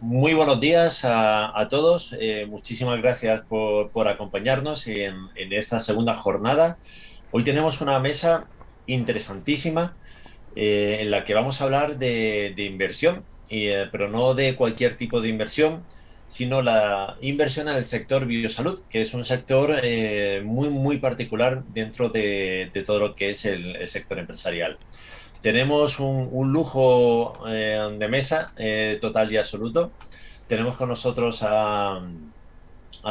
Muy buenos días a todos. Muchísimas gracias por acompañarnos en esta segunda jornada. Hoy tenemos una mesa interesantísima en la que vamos a hablar de inversión, pero no de cualquier tipo de inversión, sino la inversión en el sector biosalud, que es un sector muy particular dentro de todo lo que es el sector empresarial. Tenemos un lujo de mesa total y absoluto. Tenemos con nosotros a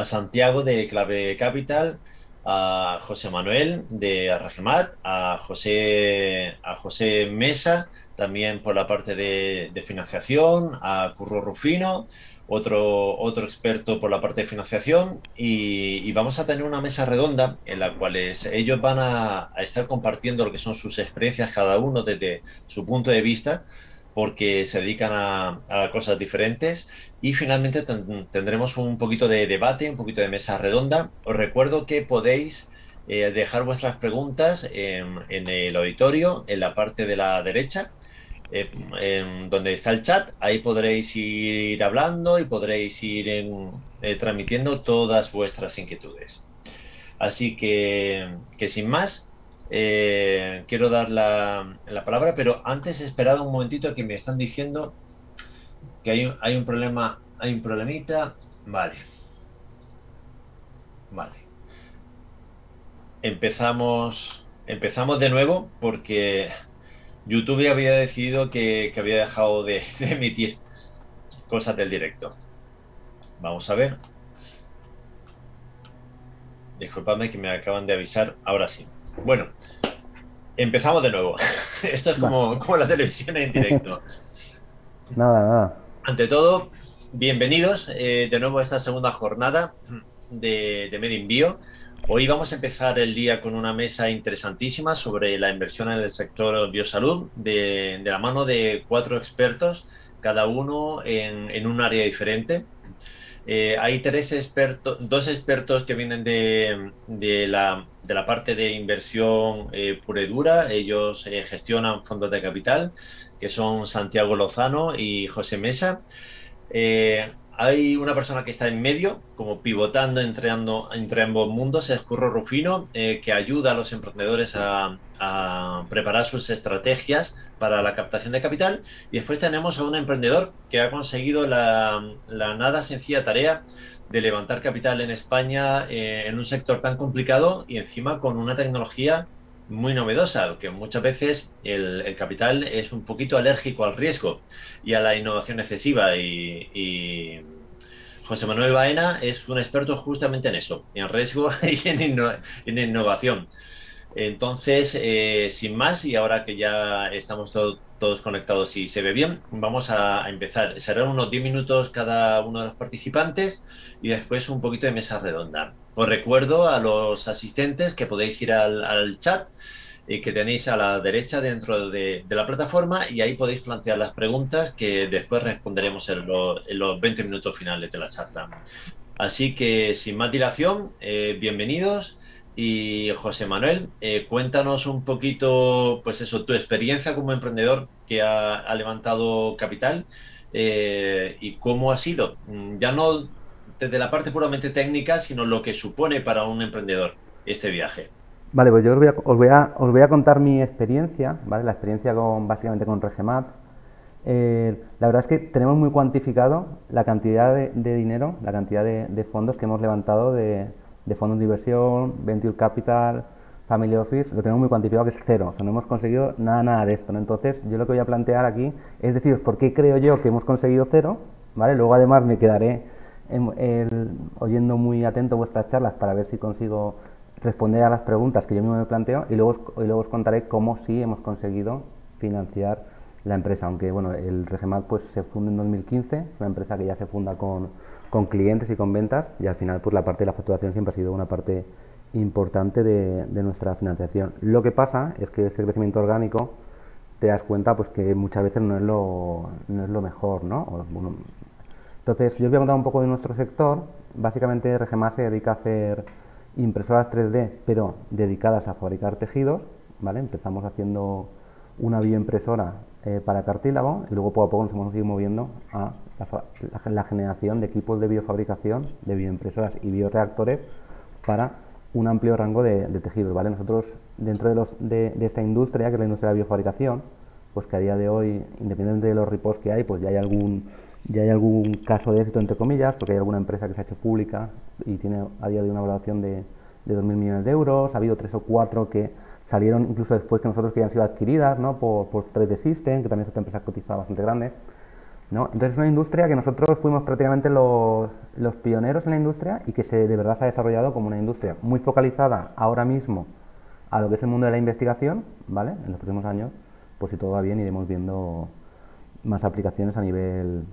Santiago de Clave Capital, a José Manuel de Arragemat, a José Mesa, también por la parte de financiación, a Curro Rufino, otro experto por la parte de financiación, y vamos a tener una mesa redonda en la cual ellos van a estar compartiendo lo que son sus experiencias, cada uno desde su punto de vista, porque se dedican a cosas diferentes. Y finalmente tendremos un poquito de debate, un poquito de mesa redonda. Os recuerdo que podéis dejar vuestras preguntas en el auditorio, en la parte de la derecha, en donde está el chat. Ahí podréis ir hablando y podréis ir transmitiendo todas vuestras inquietudes. Así que sin más, quiero dar la palabra, pero antes he esperado un momentito que me están diciendo que hay un problema, hay un problemita. Vale, vale. Empezamos de nuevo porque YouTube había decidido que había dejado de emitir cosas del directo. Vamos a ver. Disculpadme que me acaban de avisar. Ahora sí. Bueno, empezamos de nuevo. Esto es Va. como la televisión en directo. Nada, nada. Ante todo, bienvenidos de nuevo a esta segunda jornada de MedInBio. Hoy vamos a empezar el día con una mesa interesantísima sobre la inversión en el sector biosalud, de la mano de 4 expertos, cada uno en un área diferente. Hay 3 expertos, 2 expertos que vienen de la parte de inversión pura y dura. Ellos gestionan fondos de capital, que son Santiago Lozano y José Mesa. Hay una persona que está en medio, como pivotando entre ambos mundos, es Curro Rufino, que ayuda a los emprendedores a preparar sus estrategias para la captación de capital. Y después tenemos a un emprendedor que ha conseguido la nada sencilla tarea de levantar capital en España en un sector tan complicado y encima con una tecnología muy novedosa, que muchas veces el capital es un poquito alérgico al riesgo y a la innovación excesiva. Y José Manuel Baena es un experto justamente en eso, en riesgo y en innovación. Entonces, sin más, y ahora que ya estamos todos conectados y se ve bien, vamos a empezar. Serán unos 10 minutos cada uno de los participantes y después un poquito de mesa redonda. Os recuerdo a los asistentes que podéis ir al chat que tenéis a la derecha dentro de la plataforma, y ahí podéis plantear las preguntas que después responderemos en los 20 minutos finales de la charla. Así que, sin más dilación, bienvenidos. Y José Manuel, cuéntanos un poquito, pues eso, tu experiencia como emprendedor que ha levantado capital, y cómo ha sido, ya no desde la parte puramente técnica, sino lo que supone para un emprendedor este viaje. Vale, pues yo os voy a contar mi experiencia, ¿vale? La experiencia básicamente con Regemat. La verdad es que tenemos muy cuantificado la cantidad de dinero, la cantidad de fondos que hemos levantado de fondos de inversión, Venture Capital, Family Office, lo tenemos muy cuantificado que es cero, o sea, no hemos conseguido nada de esto, ¿no? Entonces, yo lo que voy a plantear aquí es deciros por qué creo yo que hemos conseguido cero, ¿vale? Luego además me quedaré oyendo muy atento vuestras charlas para ver si consigo responder a las preguntas que yo mismo me planteo y luego os contaré cómo sí hemos conseguido financiar la empresa, aunque bueno, el Regemat pues se funda en 2015, es una empresa que ya se funda con clientes y con ventas, y al final pues la parte de la facturación siempre ha sido una parte importante de nuestra financiación. Lo que pasa es que ese crecimiento orgánico te das cuenta pues que muchas veces no es lo mejor, ¿no? Bueno, entonces, yo os voy a contar un poco de nuestro sector. Básicamente, Regemat se dedica a hacer impresoras 3D, pero dedicadas a fabricar tejidos, ¿vale? Empezamos haciendo una bioimpresora para cartílago y luego poco a poco nos hemos ido moviendo a la generación de equipos de biofabricación, de bioimpresoras y bioreactores para un amplio rango de tejidos, ¿vale? Nosotros, dentro de esta industria, que es la industria de la biofabricación, pues que a día de hoy, independientemente de los reports que hay, pues ya hay algún caso de éxito, entre comillas, porque hay alguna empresa que se ha hecho pública y tiene a día de hoy una valoración de 2.000 millones de euros. Ha habido 3 o 4 que salieron incluso después que nosotros, que ya han sido adquiridas, ¿no?, por 3D System, que también es otra empresa cotizada bastante grande, ¿no? Entonces es una industria que nosotros fuimos prácticamente los pioneros en la industria y que de verdad se ha desarrollado como una industria muy focalizada ahora mismo a lo que es el mundo de la investigación, ¿vale? En los próximos años, pues si todo va bien, iremos viendo más aplicaciones a nivel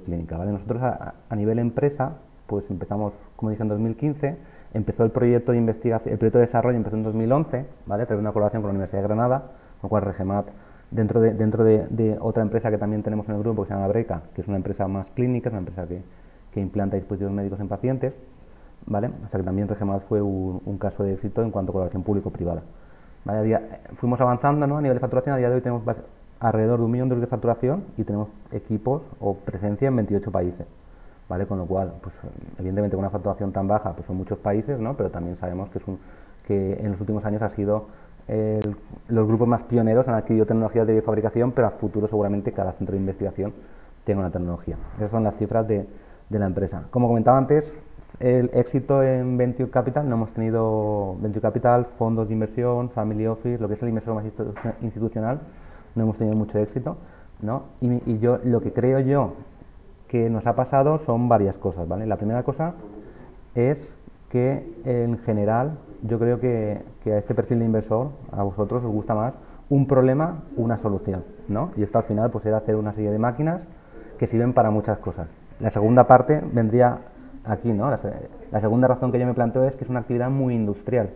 clínica, ¿vale? Nosotros a nivel empresa, pues empezamos, como dije, en 2015, empezó el proyecto de investigación, el proyecto de desarrollo empezó en 2011, ¿vale? Tras una colaboración con la Universidad de Granada, con lo cual RegMat, dentro de otra empresa que también tenemos en el grupo, que se llama Breca, que es una empresa más clínica, es una empresa que implanta dispositivos médicos en pacientes, ¿vale? O sea que también RegMat fue un caso de éxito en cuanto a colaboración público-privada, ¿vale? Fuimos avanzando, ¿no?, a nivel de facturación. A día de hoy tenemos alrededor de 1 millón de euros de facturación y tenemos equipos o presencia en 28 países, ¿vale? Con lo cual, pues evidentemente con una facturación tan baja, pues son muchos países, ¿no? Pero también sabemos que en los últimos años ha sido los grupos más pioneros han adquirido tecnologías de biofabricación, pero a futuro seguramente cada centro de investigación tenga una tecnología. Esas son las cifras de la empresa. Como comentaba antes, el éxito en Venture Capital, no hemos tenido Venture Capital, fondos de inversión, Family Office, lo que es el inversor más institucional, no hemos tenido mucho éxito, ¿no? Y yo, lo que creo yo que nos ha pasado son varias cosas, ¿vale? La primera cosa es que en general yo creo que a este perfil de inversor, a vosotros os gusta más un problema, una solución, ¿no? Y esto al final pues era hacer una serie de máquinas que sirven para muchas cosas. La segunda parte vendría aquí, ¿no? La segunda razón que yo me planteo es que es una actividad muy industrial,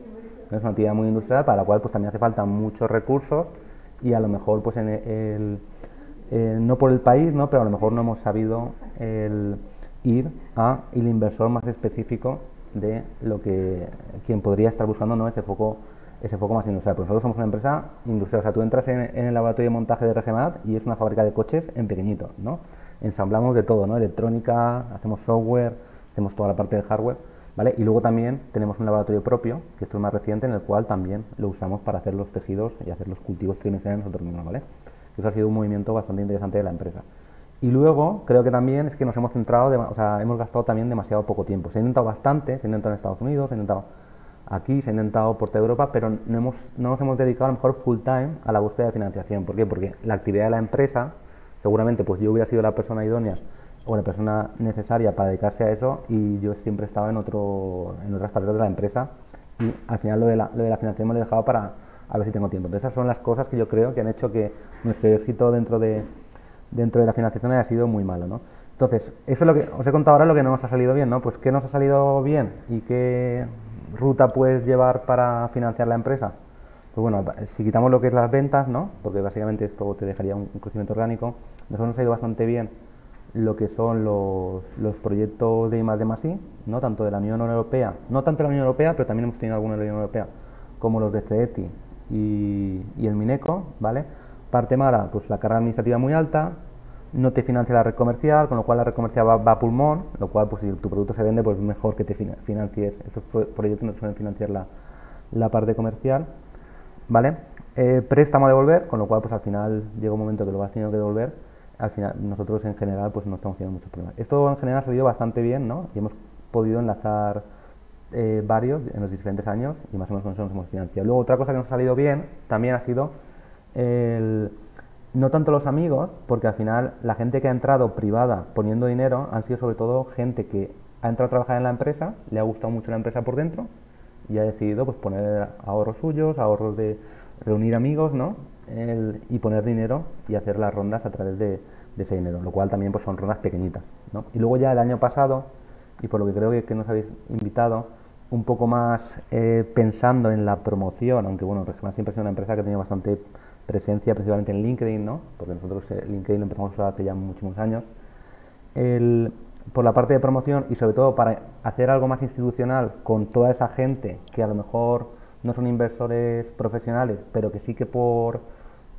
¿no? Es una actividad muy industrial para la cual pues también hace falta muchos recursos y a lo mejor pues no por el país, ¿no?, pero a lo mejor no hemos sabido ir a el inversor más específico de lo que quien podría estar buscando, ¿no?, ese foco más industrial. Pues nosotros somos una empresa industrial, o sea, tú entras en el laboratorio de montaje de RegMat y es una fábrica de coches en pequeñito, ¿no? Ensamblamos de todo, ¿no?, electrónica, hacemos software, hacemos toda la parte del hardware, ¿vale? Y luego también tenemos un laboratorio propio, que esto es más reciente, en el cual también lo usamos para hacer los tejidos y hacer los cultivos trimestrales nosotros mismos, ¿vale? Eso ha sido un movimiento bastante interesante de la empresa. Y luego creo que también es que nos hemos centrado, o sea, hemos gastado también demasiado poco tiempo. Se ha intentado bastante, se ha intentado en Estados Unidos, se ha intentado aquí, se ha intentado por toda Europa, pero no nos hemos dedicado a lo mejor full time a la búsqueda de financiación. ¿Por qué? Porque la actividad de la empresa, seguramente pues yo hubiera sido la persona idónea o la persona necesaria para dedicarse a eso y yo siempre estaba en otras partes de la empresa y al final lo de la financiación me lo he dejado para a ver si tengo tiempo. Entonces esas son las cosas que yo creo que han hecho que nuestro éxito dentro de la financiación haya sido muy malo, ¿no? Entonces, eso es lo que os he contado ahora, lo que no nos ha salido bien, ¿no? Pues ¿qué nos ha salido bien y qué ruta puedes llevar para financiar la empresa? Pues bueno, si quitamos lo que es las ventas, ¿no?, porque básicamente esto te dejaría un crecimiento orgánico, nosotros nos ha ido bastante bien lo que son los proyectos de I+D+I, ¿no?, tanto de la Unión Europea, no tanto de la Unión Europea, pero también hemos tenido algunos de la Unión Europea, como los de CETI y el Mineco, ¿vale? Parte mala, pues la carga administrativa muy alta, no te financia la red comercial, con lo cual la red comercial va a pulmón, lo cual pues si tu producto se vende, pues mejor que te financies, estos proyectos no suelen financiar la parte comercial, ¿vale? Préstamo a devolver, con lo cual pues al final llega un momento que lo vas teniendo que devolver, al final nosotros en general pues no estamos teniendo muchos problemas. Esto en general ha salido bastante bien, ¿no? Y hemos podido enlazar varios en los diferentes años y más o menos con eso nos hemos financiado. Luego otra cosa que nos ha salido bien también ha sido no tanto los amigos, porque al final la gente que ha entrado privada poniendo dinero han sido sobre todo gente que ha entrado a trabajar en la empresa, le ha gustado mucho la empresa por dentro y ha decidido pues poner ahorros suyos, ahorros de reunir amigos, ¿no? Y poner dinero y hacer las rondas a través de ese dinero, lo cual también pues son rondas pequeñitas, ¿no? Y luego ya el año pasado, y por lo que creo que nos habéis invitado, un poco más pensando en la promoción, aunque bueno, RegMat siempre ha sido una empresa que ha tenido bastante presencia principalmente en LinkedIn, ¿no?, porque nosotros LinkedIn lo empezamos a usar hace ya muchísimos años, por la parte de promoción y sobre todo para hacer algo más institucional con toda esa gente que a lo mejor no son inversores profesionales, pero que sí que por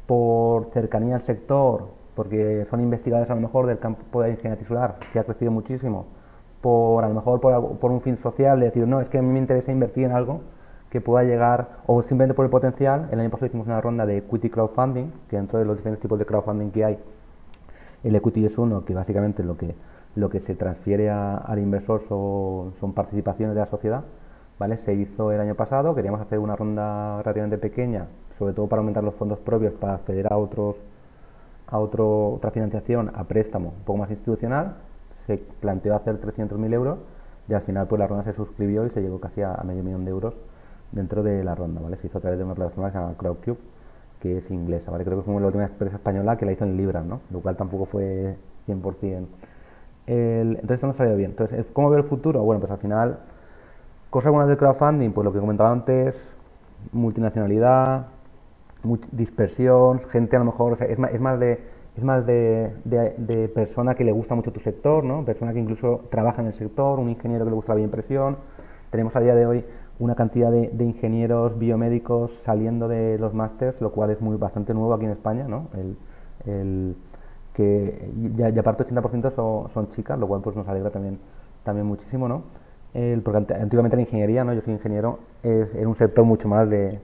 por cercanía al sector, porque son investigadores a lo mejor del campo de ingeniería tisular, que ha crecido muchísimo, por a lo mejor por un fin social, de decir, no, es que a mí me interesa invertir en algo que pueda llegar, o simplemente por el potencial. El año pasado hicimos una ronda de equity crowdfunding, que dentro de los diferentes tipos de crowdfunding que hay, el equity es uno, que básicamente lo que se transfiere al inversor son participaciones de la sociedad, ¿vale? Se hizo el año pasado, queríamos hacer una ronda relativamente pequeña, sobre todo para aumentar los fondos propios, para acceder a otra financiación, a préstamo un poco más institucional. Se planteó hacer 300.000 euros y al final pues la ronda se suscribió y se llegó casi a medio millón de euros dentro de la ronda, ¿vale? Se hizo a través de una plataforma que se llama Crowdcube, que es inglesa, ¿vale? Creo que fue la última empresa española que la hizo en libras, ¿no? Lo cual tampoco fue 100%. Entonces esto no salió bien. Entonces, ¿cómo veo el futuro? Bueno, pues al final, cosas buenas del crowdfunding, pues lo que comentaba antes, multinacionalidad, dispersión, gente a lo mejor, o sea, es más de persona que le gusta mucho tu sector, ¿no? Persona que incluso trabaja en el sector, un ingeniero que le gusta la bioimpresión. Tenemos a día de hoy una cantidad de ingenieros biomédicos saliendo de los másters, lo cual es bastante nuevo aquí en España, ¿no? Y aparte 80% son chicas, lo cual pues nos alegra también muchísimo, ¿no? Porque antiguamente la ingeniería, ¿no? Yo soy ingeniero, era un sector mucho más de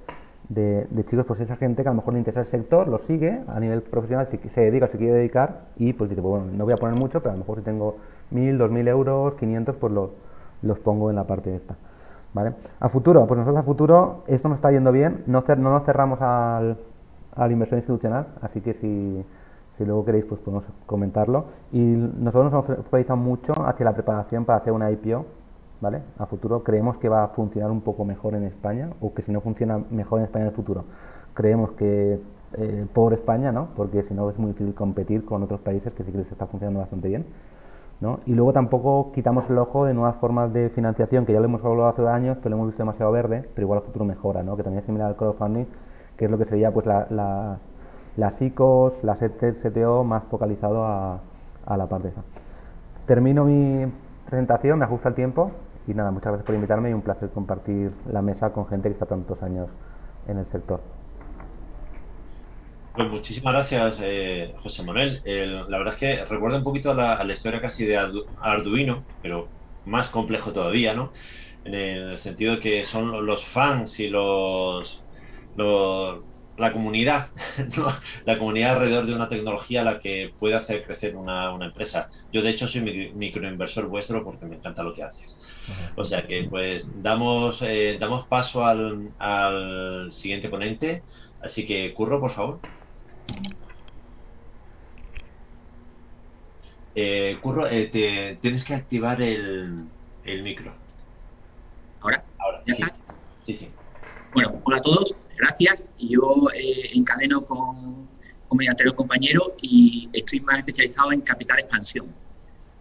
chicos, pues esa gente que a lo mejor le interesa el sector, lo sigue a nivel profesional, si se dedica o se quiere dedicar, y pues dice, pues, bueno, no voy a poner mucho, pero a lo mejor si tengo 1.000, 2.000 euros, 500, pues los pongo en la parte esta, ¿vale? A futuro, pues nosotros a futuro, esto nos está yendo bien, no nos cerramos a la inversión institucional, así que si luego queréis, pues podemos comentarlo. Y nosotros nos hemos focalizado mucho hacia la preparación para hacer una IPO, ¿vale? A futuro creemos que va a funcionar un poco mejor en España, o que si no funciona mejor en España en el futuro, creemos que por España, ¿no? Porque si no es muy difícil competir con otros países que sí que les está funcionando bastante bien, ¿no? Y luego tampoco quitamos el ojo de nuevas formas de financiación, que ya lo hemos hablado hace años, pero lo hemos visto demasiado verde, pero igual a futuro mejora, ¿no? Que también es similar al crowdfunding, que es lo que sería pues las ICOs, las CTO más focalizado a la parte esa. Termino mi presentación, me ajusta el tiempo y nada, muchas gracias por invitarme y un placer compartir la mesa con gente que está tantos años en el sector. Pues muchísimas gracias, José Manuel. La verdad es que recuerda un poquito a la historia casi de Arduino, pero más complejo todavía, ¿no? En el sentido que son los fans y la comunidad, ¿no? La comunidad alrededor de una tecnología la que puede hacer crecer una empresa. Yo, de hecho, soy microinversor vuestro porque me encanta lo que haces. O sea que, pues, damos paso al siguiente ponente. Así que, Curro, por favor. Curro, tienes que activar el micro. ¿Ahora? ¿Ya Sí. está? Sí. Bueno, hola a todos, gracias. Yo encadeno con mi anterior compañero y estoy más especializado en capital expansión.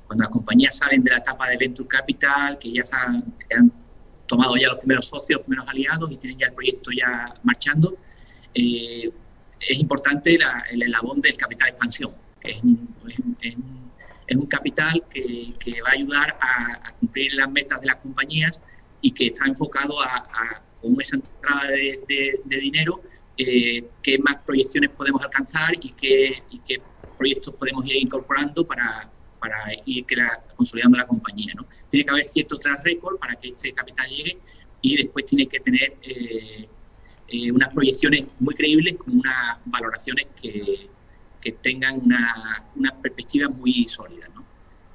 Cuando las compañías salen de la etapa de Venture Capital, que ya que han tomado ya los primeros socios, los primeros aliados y tienen ya el proyecto ya marchando, es importante el eslabón del capital expansión, que es un capital que va a ayudar a cumplir las metas de las compañías y que está enfocado con esa entrada de dinero, qué más proyecciones podemos alcanzar y qué proyectos podemos ir incorporando para ir consolidando la compañía, ¿no? Tiene que haber cierto track record para que este capital llegue y después tiene que tener unas proyecciones muy creíbles con unas valoraciones que tengan una perspectiva muy sólida, ¿no?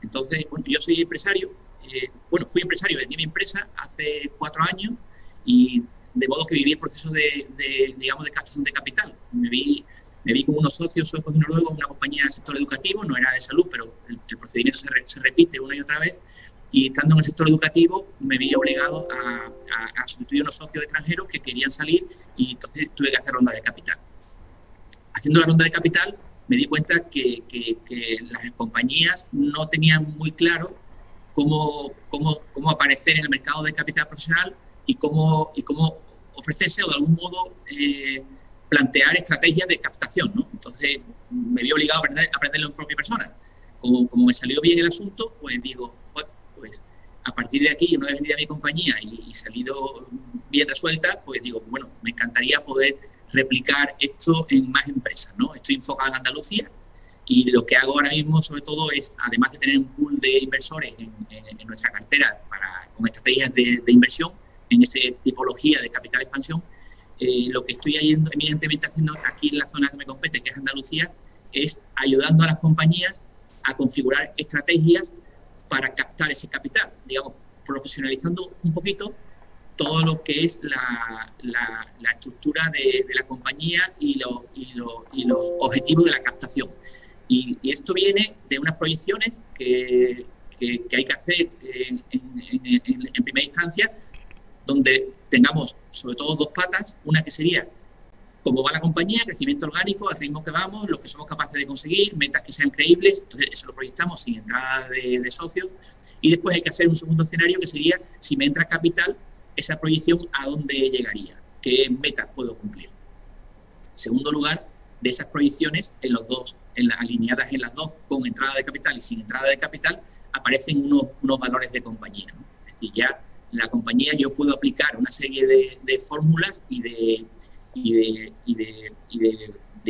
Entonces, bueno, yo soy empresario, fui empresario, vendí mi empresa hace 4 años y de modo que viví el proceso de captación de capital. Me vi con unos socios suecos y noruegos en una compañía del sector educativo, no era de salud, pero el procedimiento se repite una y otra vez. Y estando en el sector educativo me vi obligado a sustituir a unos socios extranjeros que querían salir y entonces tuve que hacer ronda de capital. Haciendo la ronda de capital me di cuenta que las compañías no tenían muy claro cómo aparecer en el mercado de capital profesional y cómo ofrecerse o de algún modo plantear estrategias de captación, ¿no? Entonces me vi obligado a aprenderlo en propia persona. Como me salió bien el asunto, pues digo, pues a partir de aquí, una vez vendida mi compañía y salido bien resuelta, pues digo, bueno, me encantaría poder replicar esto en más empresas, ¿no? Estoy enfocado en Andalucía y lo que hago ahora mismo, sobre todo, es, además de tener un pool de inversores en nuestra cartera con estrategias de inversión en esa tipología de capital expansión, lo que estoy evidentemente haciendo aquí en la zona que me compete, que es Andalucía, es ayudando a las compañías a configurar estrategias para captar ese capital, digamos, profesionalizando un poquito todo lo que es la estructura de la compañía y los objetivos de la captación. Y esto viene de unas proyecciones que hay que hacer en primera instancia, donde tengamos sobre todo dos patas, una que sería cómo va la compañía, crecimiento orgánico, al ritmo que vamos, lo que somos capaces de conseguir, metas que sean creíbles, entonces eso lo proyectamos sin entrada de socios, y después hay que hacer un segundo escenario que sería, si me entra capital, esa proyección a dónde llegaría, qué metas puedo cumplir. En segundo lugar, de esas proyecciones, alineadas en las dos, con entrada de capital y sin entrada de capital, aparecen unos valores de compañía, ¿no? Es decir, ya la compañía, yo puedo aplicar una serie de fórmulas y de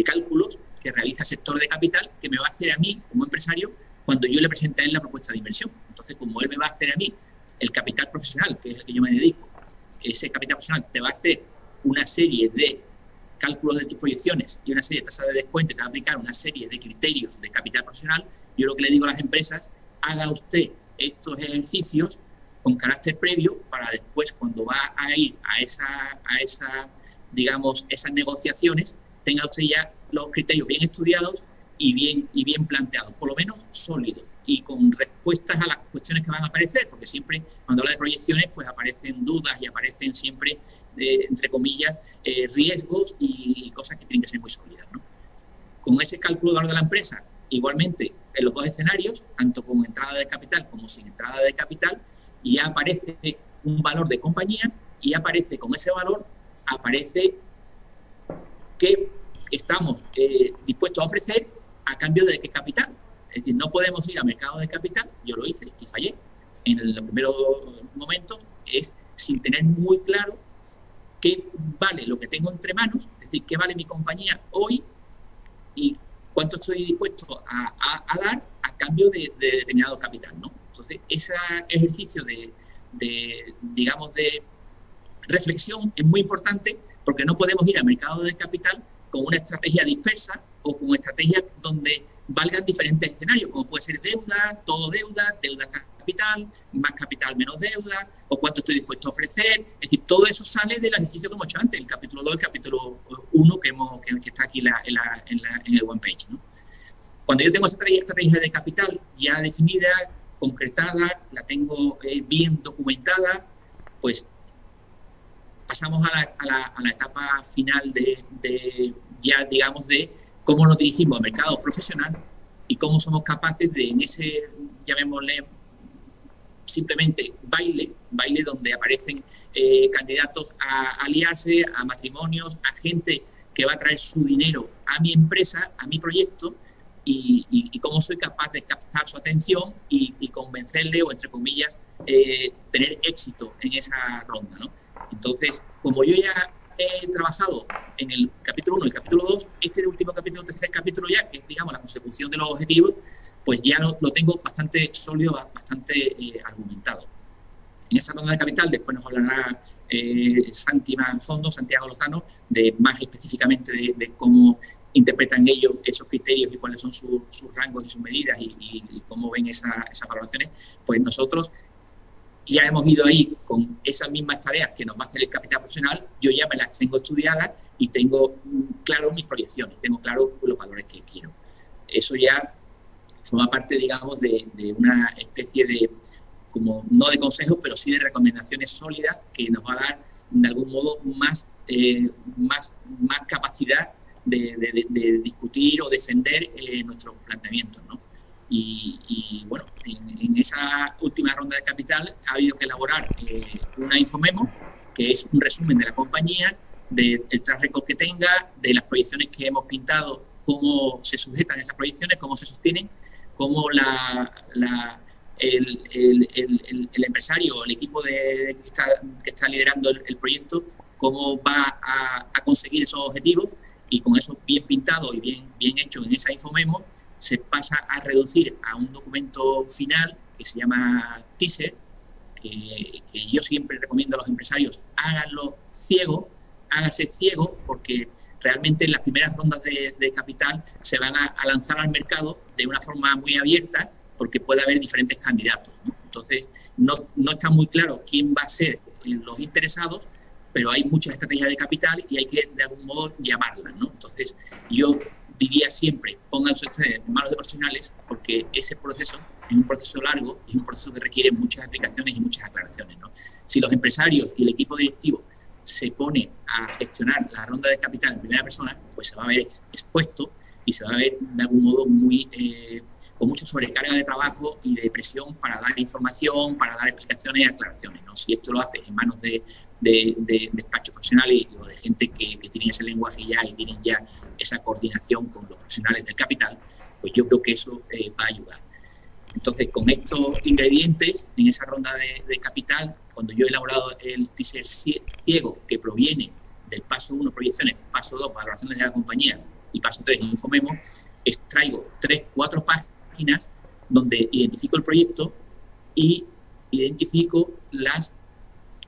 cálculos que realiza el sector de capital, que me va a hacer a mí, como empresario, cuando yo le presente a él la propuesta de inversión. Entonces, como él me va a hacer a mí el capital profesional, que es el que yo me dedico, ese capital profesional te va a hacer una serie de cálculos de tus proyecciones y una serie de tasas de descuento, te va a aplicar una serie de criterios de capital profesional. Yo lo que le digo a las empresas, haga usted estos ejercicios con carácter previo para después, cuando va a ir a esas negociaciones, tenga usted ya los criterios bien estudiados y bien planteados, por lo menos sólidos, y con respuestas a las cuestiones que van a aparecer, porque siempre cuando habla de proyecciones pues aparecen dudas y aparecen siempre, entre comillas, riesgos y cosas que tienen que ser muy sólidas, ¿no? Con ese cálculo de valor de la empresa, igualmente en los dos escenarios, tanto con entrada de capital como sin entrada de capital, ya aparece un valor de compañía y aparece con ese valor, aparece que estamos dispuestos a ofrecer a cambio de qué capital. Es decir, no podemos ir al mercado de capital, yo lo hice y fallé en los primeros momentos, es sin tener muy claro qué vale lo que tengo entre manos, es decir, qué vale mi compañía hoy y cuánto estoy dispuesto a dar a cambio de determinado capital, ¿no? Entonces, ese ejercicio de reflexión es muy importante, porque no podemos ir al mercado de capital con una estrategia dispersa o con estrategias donde valgan diferentes escenarios, como puede ser deuda, todo deuda capital, más capital menos deuda, o cuánto estoy dispuesto a ofrecer. Es decir, todo eso sale del ejercicio que hemos hecho antes, el capítulo 2, el capítulo 1 que está aquí en el one page, ¿no? Cuando yo tengo esa estrategia de capital ya definida, concretada, la tengo bien documentada, pues pasamos a la etapa final de cómo nos dirigimos al mercado profesional y cómo somos capaces de, en ese, llamémosle simplemente baile donde aparecen candidatos a aliarse, a matrimonios, a gente que va a traer su dinero a mi empresa, a mi proyecto, y cómo soy capaz de captar su atención y convencerle, o entre comillas, tener éxito en esa ronda, ¿no? Entonces, como yo ya he trabajado en el capítulo 1 y el capítulo 2, este último capítulo, tercer capítulo ya, que es, digamos, la consecución de los objetivos, pues ya lo tengo bastante sólido, bastante argumentado. En esa ronda de capital después nos hablará Santiago Lozano, más específicamente de cómo interpretan ellos esos criterios y cuáles son sus rangos y sus medidas y cómo ven esas valoraciones. Pues nosotros ya hemos ido ahí con esas mismas tareas que nos va a hacer el capital profesional. Yo ya me las tengo estudiadas y tengo claro mis proyecciones, tengo claro los valores que quiero. Eso ya forma parte, digamos, de una especie de, como no de consejos, pero sí de recomendaciones sólidas que nos va a dar, de algún modo, más capacidad de discutir o defender nuestros planteamientos, ¿no? Y bueno, en esa última ronda de capital ha habido que elaborar una infomemo, que es un resumen de la compañía, del track record que tenga, de las proyecciones que hemos pintado, cómo se sujetan esas proyecciones, cómo se sostienen, cómo el empresario o el equipo que está liderando el proyecto cómo va a conseguir esos objetivos, y con eso bien pintado y bien hecho en esa infomemo se pasa a reducir a un documento final que se llama teaser, que yo siempre recomiendo a los empresarios hágase ciego, porque realmente en las primeras rondas de capital se van a lanzar al mercado de una forma muy abierta, porque puede haber diferentes candidatos, ¿no? Entonces, no está muy claro quién va a ser los interesados, pero hay muchas estrategias de capital y hay que, de algún modo, llamarlas, ¿no? Entonces, yo diría siempre, pónganse ustedes en manos de profesionales, porque ese proceso es un proceso largo y es un proceso que requiere muchas explicaciones y muchas aclaraciones, ¿no? Si los empresarios y el equipo directivo se pone a gestionar la ronda de capital en primera persona, pues se va a ver expuesto y se va a ver de algún modo con mucha sobrecarga de trabajo y de presión para dar información, para dar explicaciones y aclaraciones, ¿no? Si esto lo haces en manos de despachos profesionales o de gente que tienen ese lenguaje ya y tienen ya esa coordinación con los profesionales del capital, pues yo creo que eso va a ayudar. Entonces, con estos ingredientes en esa ronda de capital, cuando yo he elaborado el teaser ciego que proviene del paso 1, proyecciones, paso 2, valoraciones de la compañía, y paso 3, infomemo, extraigo 3-4 páginas donde identifico el proyecto y identifico los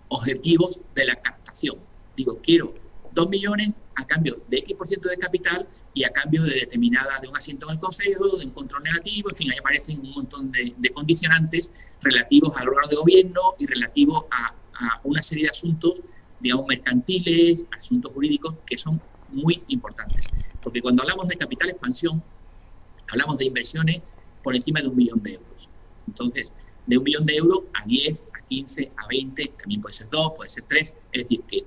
objetivos de la captación. Digo, quiero 2 millones a cambio de X% de capital y a cambio de un asiento en el consejo, de un control negativo, en fin, ahí aparecen un montón de condicionantes relativos al órgano de gobierno y relativos a una serie de asuntos, digamos, mercantiles, asuntos jurídicos que son muy importantes. Porque cuando hablamos de capital expansión, hablamos de inversiones por encima de 1 millón de euros. Entonces, de 1 millón de euros a 10, a 15, a 20, también puede ser 2, puede ser 3, es decir, que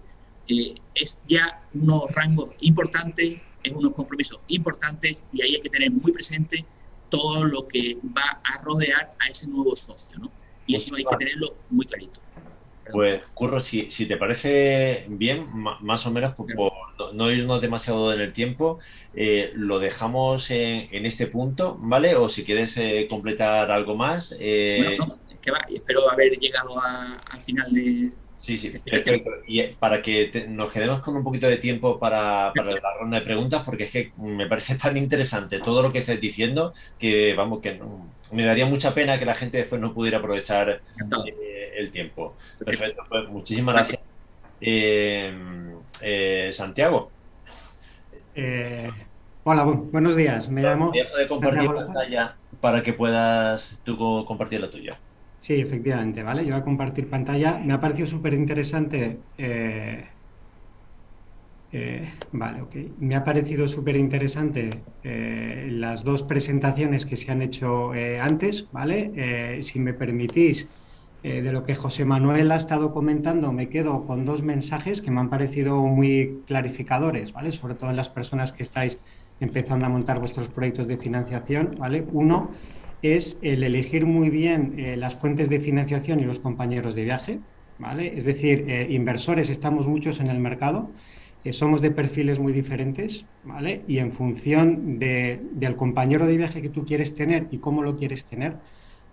es ya unos rangos importantes, es unos compromisos importantes, y ahí hay que tener muy presente todo lo que va a rodear a ese nuevo socio, ¿no? Y eso hay que tenerlo muy clarito. Pues, Curro, si te parece bien, más o menos, por no irnos demasiado en el tiempo, lo dejamos en este punto, ¿vale? O si quieres completar algo más. Bueno, no, es que va, y espero haber llegado al final de... Sí, perfecto. Y para que nos quedemos con un poquito de tiempo para la ronda de preguntas, porque es que me parece tan interesante todo lo que estáis diciendo que, vamos, que me daría mucha pena que la gente después no pudiera aprovechar el tiempo. Perfecto, pues muchísimas gracias. Santiago. Hola, buenos días. Me llamo... Dejo de compartir pantalla para que puedas tú compartir la tuya. Sí, efectivamente, ¿vale? Yo voy a compartir pantalla. Me ha parecido súper interesante. Vale, ok. Me ha parecido súper interesante las dos presentaciones que se han hecho antes, ¿vale? Si me permitís, de lo que José Manuel ha estado comentando, me quedo con 2 mensajes que me han parecido muy clarificadores, ¿vale? Sobre todo en las personas que estáis empezando a montar vuestros proyectos de financiación, ¿vale? Uno es el elegir muy bien las fuentes de financiación y los compañeros de viaje, ¿vale? Es decir, inversores estamos muchos en el mercado, somos de perfiles muy diferentes, ¿vale? Y en función del compañero de viaje que tú quieres tener y cómo lo quieres tener,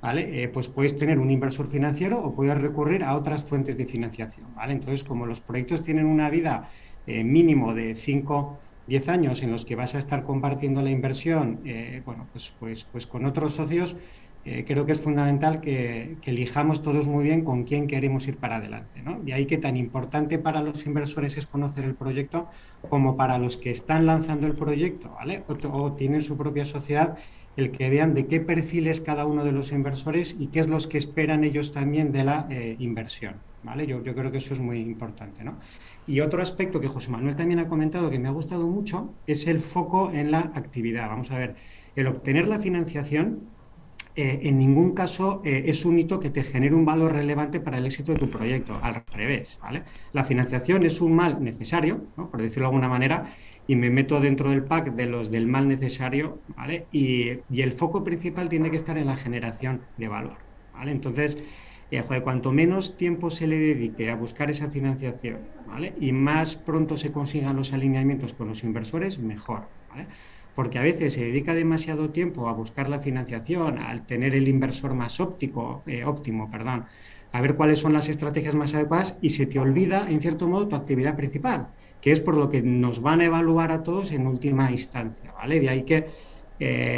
¿vale? Pues puedes tener un inversor financiero o puedes recurrir a otras fuentes de financiación, ¿vale? Entonces, como los proyectos tienen una vida mínimo de 5-10 años en los que vas a estar compartiendo la inversión, bueno, pues con otros socios, creo que es fundamental que elijamos todos muy bien con quién queremos ir para adelante, ¿no? De ahí que tan importante para los inversores es conocer el proyecto como para los que están lanzando el proyecto, ¿vale? O tienen su propia sociedad, el que vean de qué perfil es cada uno de los inversores y qué es lo que esperan ellos también de la inversión, ¿vale? Yo creo que eso es muy importante, ¿no? Y otro aspecto que José Manuel también ha comentado que me ha gustado mucho es el foco en la actividad. Vamos a ver, el obtener la financiación en ningún caso es un hito que te genere un valor relevante para el éxito de tu proyecto, al revés, ¿vale? La financiación es un mal necesario, ¿no? Por decirlo de alguna manera, y me meto dentro del pack de los del mal necesario, ¿vale? Y el foco principal tiene que estar en la generación de valor, ¿vale? Entonces, cuanto menos tiempo se le dedique a buscar esa financiación, ¿vale? Y más pronto se consigan los alineamientos con los inversores, mejor, ¿vale? porque a veces se dedica demasiado tiempo a buscar la financiación, al tener el inversor más óptimo, perdón, a ver cuáles son las estrategias más adecuadas y se te olvida, en cierto modo, tu actividad principal, que es por lo que nos van a evaluar a todos en última instancia, ¿vale? De ahí que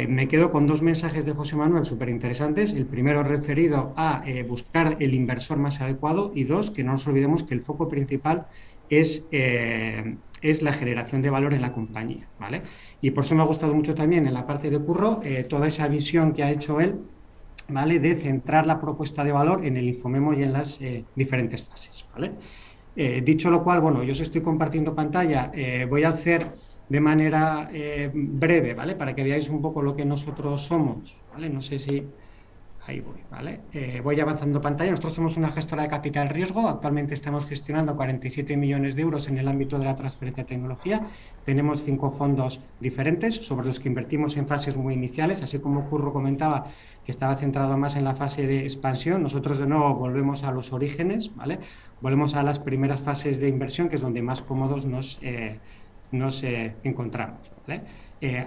me quedo con dos mensajes de José Manuel súper interesantes. El primero referido a buscar el inversor más adecuado y dos, que no nos olvidemos que el foco principal es la generación de valor en la compañía, ¿vale? Y por eso me ha gustado mucho también en la parte de Curro toda esa visión que ha hecho él, ¿vale? De centrar la propuesta de valor en el Infomemo y en las diferentes fases, ¿vale? Dicho lo cual, bueno, yo os estoy compartiendo pantalla, voy a hacer de manera breve, ¿vale? Para que veáis un poco lo que nosotros somos, ¿vale? No sé si... Ahí voy, ¿vale? Voy avanzando pantalla. Nosotros somos una gestora de capital riesgo. Actualmente estamos gestionando 47 millones de euros en el ámbito de la transferencia de tecnología. Tenemos 5 fondos diferentes sobre los que invertimos en fases muy iniciales, así como Curro comentaba que estaba centrado más en la fase de expansión. Nosotros de nuevo volvemos a los orígenes, ¿vale? Volvemos a las primeras fases de inversión, que es donde más cómodos nos encontramos, ¿vale?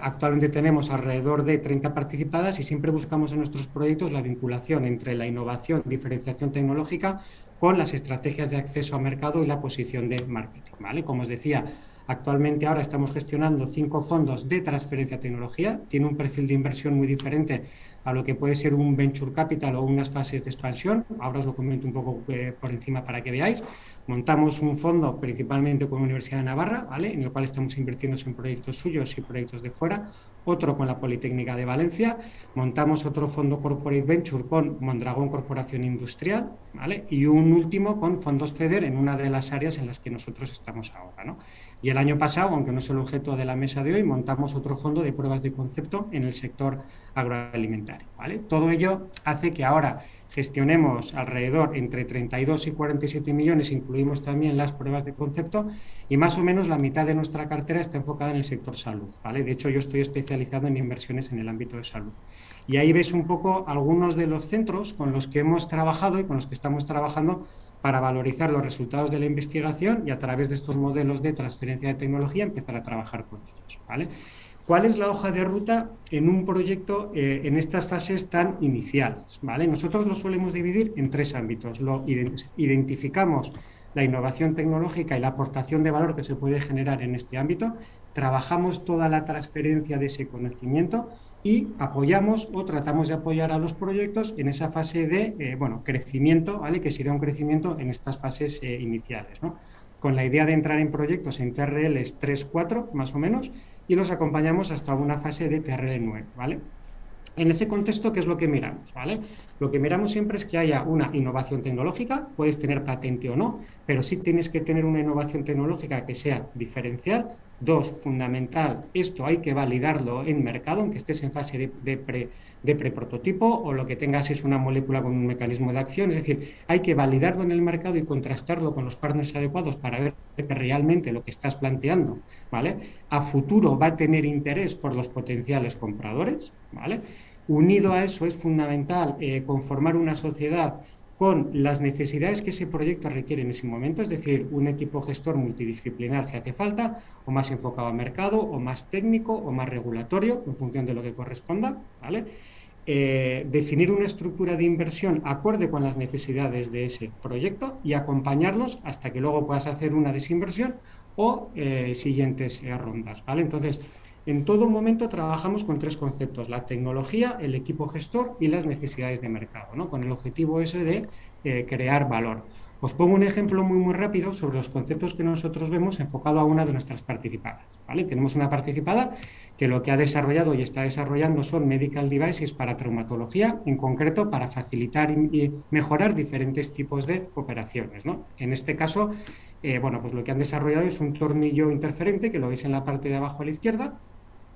Actualmente tenemos alrededor de 30 participadas y siempre buscamos en nuestros proyectos la vinculación entre la innovación, diferenciación tecnológica con las estrategias de acceso a mercado y la posición de marketing, ¿vale? Como os decía, actualmente ahora estamos gestionando 5 fondos de transferencia de tecnología. Tiene un perfil de inversión muy diferente a lo que puede ser un venture capital o unas fases de expansión. Ahora os lo comento un poco por encima para que veáis. Montamos un fondo principalmente con la Universidad de Navarra, ¿vale? En el cual estamos invirtiendo en proyectos suyos y proyectos de fuera. Otro con la Politécnica de Valencia. Montamos otro fondo Corporate Venture con Mondragón Corporación Industrial, ¿vale? Y un último con fondos FEDER en una de las áreas en las que nosotros estamos ahora, ¿no? Y el año pasado, aunque no es el objeto de la mesa de hoy, montamos otro fondo de pruebas de concepto en el sector agroalimentario, ¿vale? Todo ello hace que ahora gestionemos alrededor entre 32 y 47 millones, incluimos también las pruebas de concepto, y más o menos la mitad de nuestra cartera está enfocada en el sector salud, ¿vale? De hecho, yo estoy especializado en inversiones en el ámbito de salud. Y ahí ves un poco algunos de los centros con los que hemos trabajado y con los que estamos trabajando para valorizar los resultados de la investigación y a través de estos modelos de transferencia de tecnología empezar a trabajar con ellos, ¿vale? ¿Cuál es la hoja de ruta en un proyecto en estas fases tan iniciales, ¿vale? Nosotros lo solemos dividir en 3 ámbitos. Identificamos la innovación tecnológica y la aportación de valor que se puede generar en este ámbito, trabajamos toda la transferencia de ese conocimiento y apoyamos o tratamos de apoyar a los proyectos en esa fase de crecimiento, ¿vale? Que sería un crecimiento en estas fases iniciales, ¿no? Con la idea de entrar en proyectos en TRLs 3-4 más o menos, y los acompañamos hasta una fase de TRL 9, ¿vale? En ese contexto, ¿qué es lo que miramos? ¿Vale? Lo que miramos siempre es que haya una innovación tecnológica, puedes tener patente o no, pero sí tienes que tener una innovación tecnológica que sea diferencial. 2, fundamental, esto hay que validarlo en mercado, aunque estés en fase de preprototipo o lo que tengas es una molécula con un mecanismo de acción, es decir, hay que validarlo en el mercado y contrastarlo con los partners adecuados para ver que realmente lo que estás planteando, ¿vale? A futuro va a tener interés por los potenciales compradores, ¿vale? Unido a eso es fundamental conformar una sociedad con las necesidades que ese proyecto requiere en ese momento, es decir, un equipo gestor multidisciplinar si hace falta, o más enfocado a mercado, o más técnico, o más regulatorio, en función de lo que corresponda, ¿vale? Definir una estructura de inversión acorde con las necesidades de ese proyecto y acompañarlos hasta que luego puedas hacer una desinversión o siguientes rondas, ¿vale? Entonces, en todo momento trabajamos con 3 conceptos: la tecnología, el equipo gestor y las necesidades de mercado, ¿no? Con el objetivo ese de crear valor. Os pongo un ejemplo muy rápido sobre los conceptos que nosotros vemos enfocado a una de nuestras participadas, ¿vale? Tenemos una participada que lo que ha desarrollado y está desarrollando son medical devices para traumatología, en concreto para facilitar y mejorar diferentes tipos de operaciones, ¿no? En este caso, pues lo que han desarrollado es un tornillo interferente, que lo veis en la parte de abajo a la izquierda,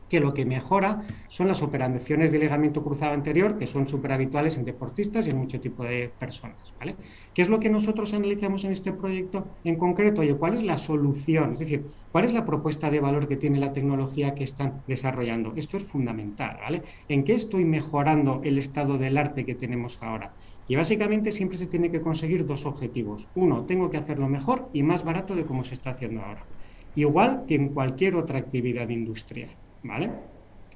que lo que mejora son las operaciones de ligamento cruzado anterior, que son súper habituales en deportistas y en mucho tipo de personas, ¿vale? ¿Qué es lo que nosotros analizamos en este proyecto en concreto? Oye, ¿cuál es la solución? Es decir, ¿cuál es la propuesta de valor que tiene la tecnología que están desarrollando? Esto es fundamental, ¿vale? ¿En qué estoy mejorando el estado del arte que tenemos ahora? Y básicamente siempre se tiene que conseguir 2 objetivos. Uno, tengo que hacerlo mejor y más barato de como se está haciendo ahora. Igual que en cualquier otra actividad industrial, ¿vale?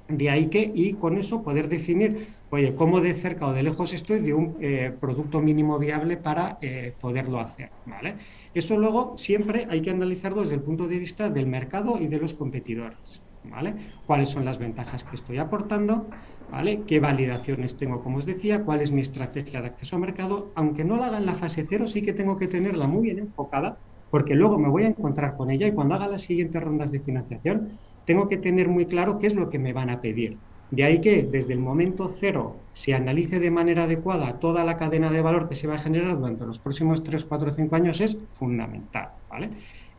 De ahí que, y con eso poder definir, oye, cómo de cerca o de lejos estoy de un producto mínimo viable para poderlo hacer, ¿vale? Eso luego siempre hay que analizarlo desde el punto de vista del mercado y de los competidores, ¿vale? ¿Cuáles son las ventajas que estoy aportando? ¿Vale? ¿Qué validaciones tengo, como os decía? ¿Cuál es mi estrategia de acceso al mercado? Aunque no la haga en la fase 0, sí que tengo que tenerla muy bien enfocada, porque luego me voy a encontrar con ella y cuando haga las siguientes rondas de financiación, tengo que tener muy claro qué es lo que me van a pedir. De ahí que desde el momento 0 se analice de manera adecuada toda la cadena de valor que se va a generar durante los próximos 3, 4, 5 años es fundamental, ¿vale?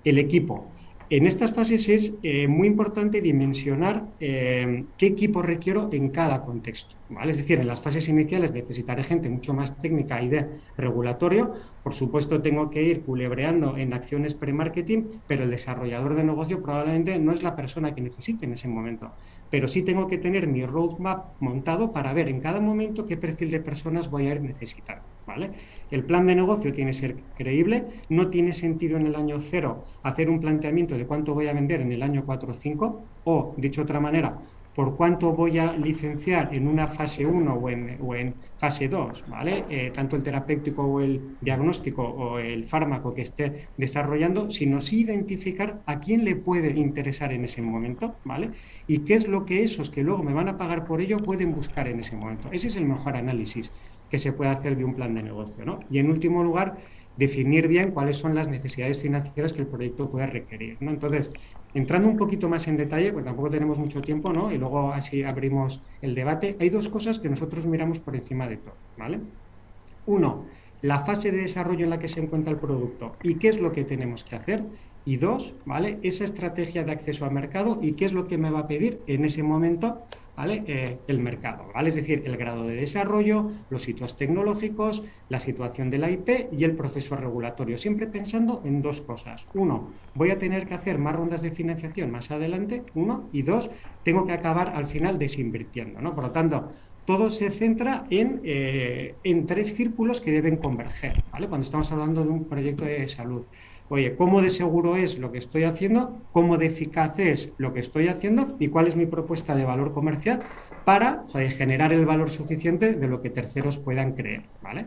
El equipo. En estas fases es muy importante dimensionar qué equipo requiero en cada contexto, ¿vale? Es decir, en las fases iniciales necesitaré gente mucho más técnica y de regulatorio. Por supuesto, tengo que ir culebreando en acciones pre-marketing, pero el desarrollador de negocio probablemente no es la persona que necesite en ese momento. Pero sí tengo que tener mi roadmap montado para ver en cada momento qué perfil de personas voy a ir necesitando, ¿vale? El plan de negocio tiene que ser creíble, no tiene sentido en el año 0 hacer un planteamiento de cuánto voy a vender en el año 4 o 5, o, dicho de otra manera, por cuánto voy a licenciar en una fase 1 o en fase 2, ¿vale? Tanto el terapéutico o el diagnóstico o el fármaco que esté desarrollando, sino sí identificar a quién le puede interesar en ese momento, ¿vale? Y qué es lo que esos que luego me van a pagar por ello pueden buscar en ese momento. Ese es el mejor análisis que se puede hacer de un plan de negocio, ¿no? Y en último lugar, definir bien cuáles son las necesidades financieras que el proyecto puede requerir, ¿no? Entonces, entrando un poquito más en detalle, pues tampoco tenemos mucho tiempo, ¿no? Y luego así abrimos el debate. Hay dos cosas que nosotros miramos por encima de todo, ¿vale? Uno, la fase de desarrollo en la que se encuentra el producto y qué es lo que tenemos que hacer. Y dos, ¿vale? Esa estrategia de acceso al mercado y qué es lo que me va a pedir en ese momento, ¿vale? El mercado, ¿vale? Es decir, el grado de desarrollo, los hitos tecnológicos, la situación de la IP y el proceso regulatorio. Siempre pensando en dos cosas. Uno, voy a tener que hacer más rondas de financiación más adelante, uno. Y dos, tengo que acabar al final desinvirtiendo, ¿no? Por lo tanto, todo se centra en tres círculos que deben converger, ¿vale? Cuando estamos hablando de un proyecto de salud. Oye, ¿cómo de seguro es lo que estoy haciendo? ¿Cómo de eficaz es lo que estoy haciendo? ¿Y cuál es mi propuesta de valor comercial para generar el valor suficiente de lo que terceros puedan creer, ¿vale?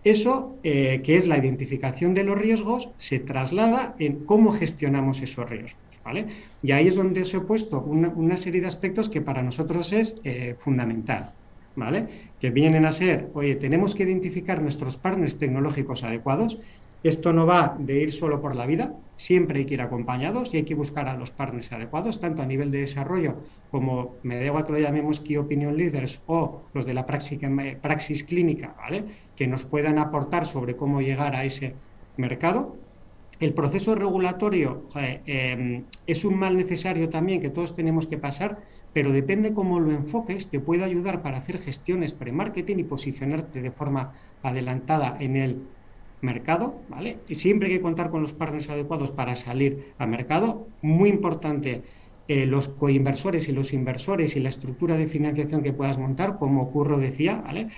Eso, que es la identificación de los riesgos, se traslada en cómo gestionamos esos riesgos, ¿vale? Y ahí es donde os he puesto una serie de aspectos que para nosotros es fundamental, ¿vale? Que vienen a ser, oye, tenemos que identificar nuestros partners tecnológicos adecuados. Esto no va de ir solo por la vida, siempre hay que ir acompañados y hay que buscar a los partners adecuados, tanto a nivel de desarrollo como, me da igual que lo llamemos Key Opinion Leaders o los de la praxis clínica, ¿vale? Que nos puedan aportar sobre cómo llegar a ese mercado. El proceso regulatorio es un mal necesario también que todos tenemos que pasar, pero depende cómo lo enfoques, te puede ayudar para hacer gestiones pre-marketing y posicionarte de forma adelantada en el mercado, ¿vale? Y siempre hay que contar con los partners adecuados para salir al mercado. Muy importante, los coinversores y los inversores y la estructura de financiación que puedas montar, como Curro decía, ¿vale?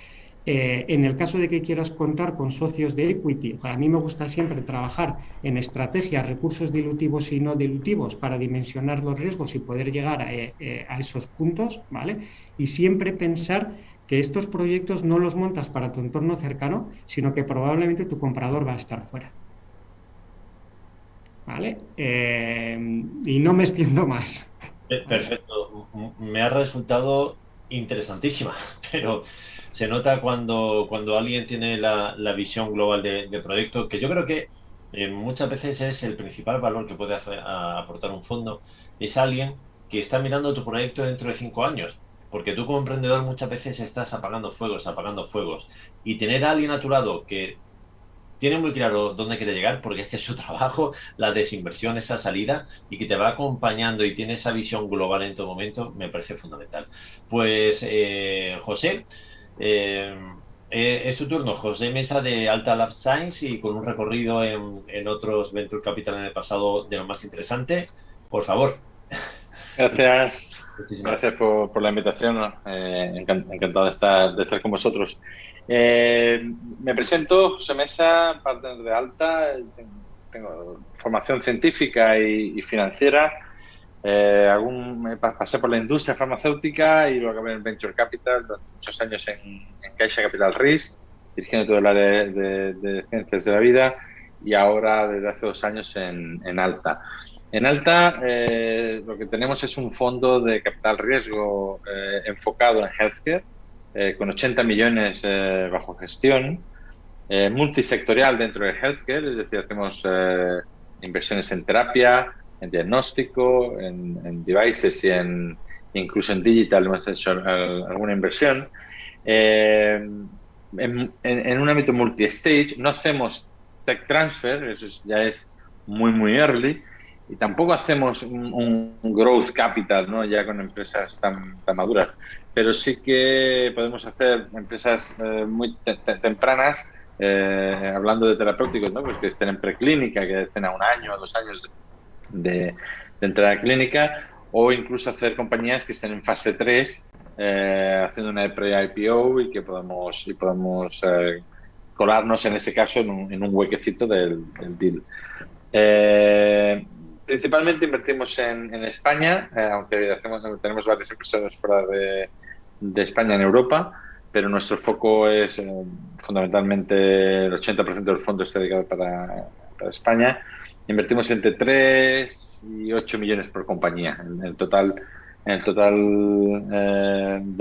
En el caso de que quieras contar con socios de equity, a mí me gusta siempre trabajar en estrategias, recursos dilutivos y no dilutivos para dimensionar los riesgos y poder llegar a esos puntos, ¿vale? Y siempre pensar que estos proyectos no los montas para tu entorno cercano, sino que probablemente tu comprador va a estar fuera, ¿vale? Y no me extiendo más. Perfecto. Me ha resultado interesantísima, pero se nota cuando alguien tiene la visión global de proyecto, que yo creo que muchas veces es el principal valor que puede aportar un fondo, es alguien que está mirando tu proyecto dentro de 5 años, porque tú como emprendedor muchas veces estás apagando fuegos, y tener a alguien a tu lado que tiene muy claro dónde quiere llegar, porque es que es su trabajo, la desinversión, esa salida, y que te va acompañando y tiene esa visión global en todo momento, me parece fundamental. Pues, José, es tu turno. José Mesa de Alta Lab Science y con un recorrido en otros Venture Capital en el pasado de lo más interesante. Por favor. Gracias. Gracias por la invitación, ¿no? Encantado de estar con vosotros. Me presento, José Mesa, partner de Alta. Tengo formación científica y financiera. Pasé por la industria farmacéutica y luego acabé en Venture Capital durante muchos años en Caixa Capital Risk, dirigiendo todo el área de ciencias de la vida, y ahora desde hace 2 años en Alta. En Alta lo que tenemos es un fondo de capital riesgo enfocado en healthcare, con 80 millones bajo gestión, multisectorial dentro de healthcare, es decir, hacemos inversiones en terapia, en diagnóstico, en devices y incluso en digital hemos hecho alguna inversión. En un ámbito multi-stage no hacemos tech transfer, eso ya es muy early, y tampoco hacemos un growth capital, ¿no? Ya con empresas tan maduras, pero sí que podemos hacer empresas muy tempranas, hablando de terapéuticos, ¿no? Pues que estén en preclínica, que estén a 1 año o 2 años de entrada clínica, o incluso hacer compañías que estén en fase 3, haciendo una pre-IPO y que podamos colarnos en ese caso en un huequecito del deal. Principalmente invertimos en España, aunque tenemos varias empresas fuera de España, en Europa, pero nuestro foco es fundamentalmente el 80% del fondo está dedicado para España. Invertimos entre 3 y 8 millones por compañía en el total de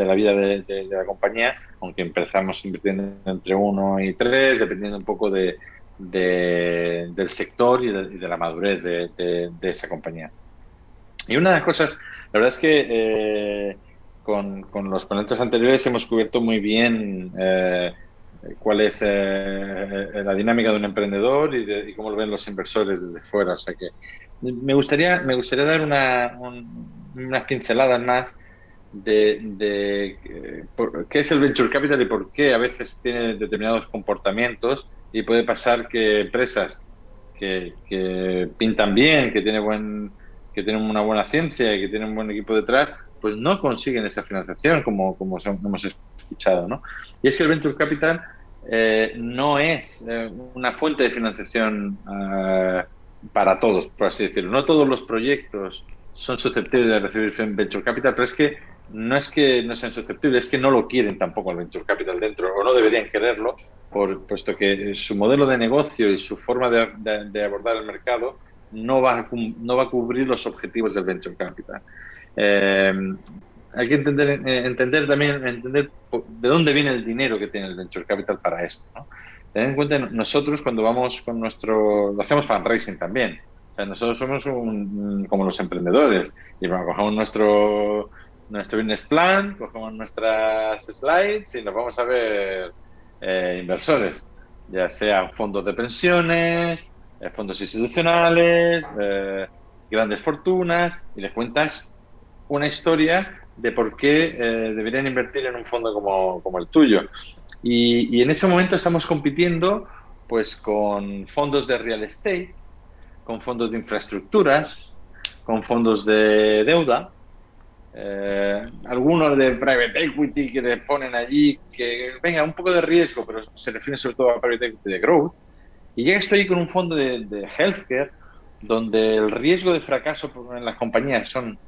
la vida de la compañía, aunque empezamos invirtiendo entre 1 y 3, dependiendo un poco del sector y de la madurez de esa compañía. Y una de las cosas, la verdad es que con los ponentes anteriores hemos cubierto muy bien cuál es la dinámica de un emprendedor y cómo lo ven los inversores desde fuera. O sea que me gustaría dar unas pinceladas más de qué es el Venture Capital y por qué a veces tiene determinados comportamientos, y puede pasar que empresas que pintan bien, que tienen una buena ciencia y que tienen un buen equipo detrás, pues no consiguen esa financiación como hemos escuchado, ¿no? Y es que el Venture Capital no es una fuente de financiación para todos, por así decirlo. No todos los proyectos son susceptibles de recibir Venture Capital, pero es que no sean susceptibles, es que no lo quieren tampoco el Venture Capital dentro, o no deberían quererlo, puesto que su modelo de negocio y su forma de abordar el mercado no va a cubrir los objetivos del Venture Capital. Hay que entender de dónde viene el dinero que tiene el Venture Capital para esto, ¿no? Ten en cuenta, nosotros cuando vamos con lo hacemos fundraising también. O sea, nosotros somos como los emprendedores, y cogemos nuestro business plan, cogemos nuestras slides y nos vamos a ver inversores, ya sean fondos de pensiones, fondos institucionales, grandes fortunas, y les cuentas una historia de por qué deberían invertir en un fondo como el tuyo. Y en ese momento estamos compitiendo pues con fondos de real estate, con fondos de infraestructuras, con fondos de deuda, algunos de private equity que le ponen allí, que venga, un poco de riesgo, pero se refiere sobre todo a private equity de growth. Y ya estoy con un fondo de healthcare, donde el riesgo de fracaso en las compañías son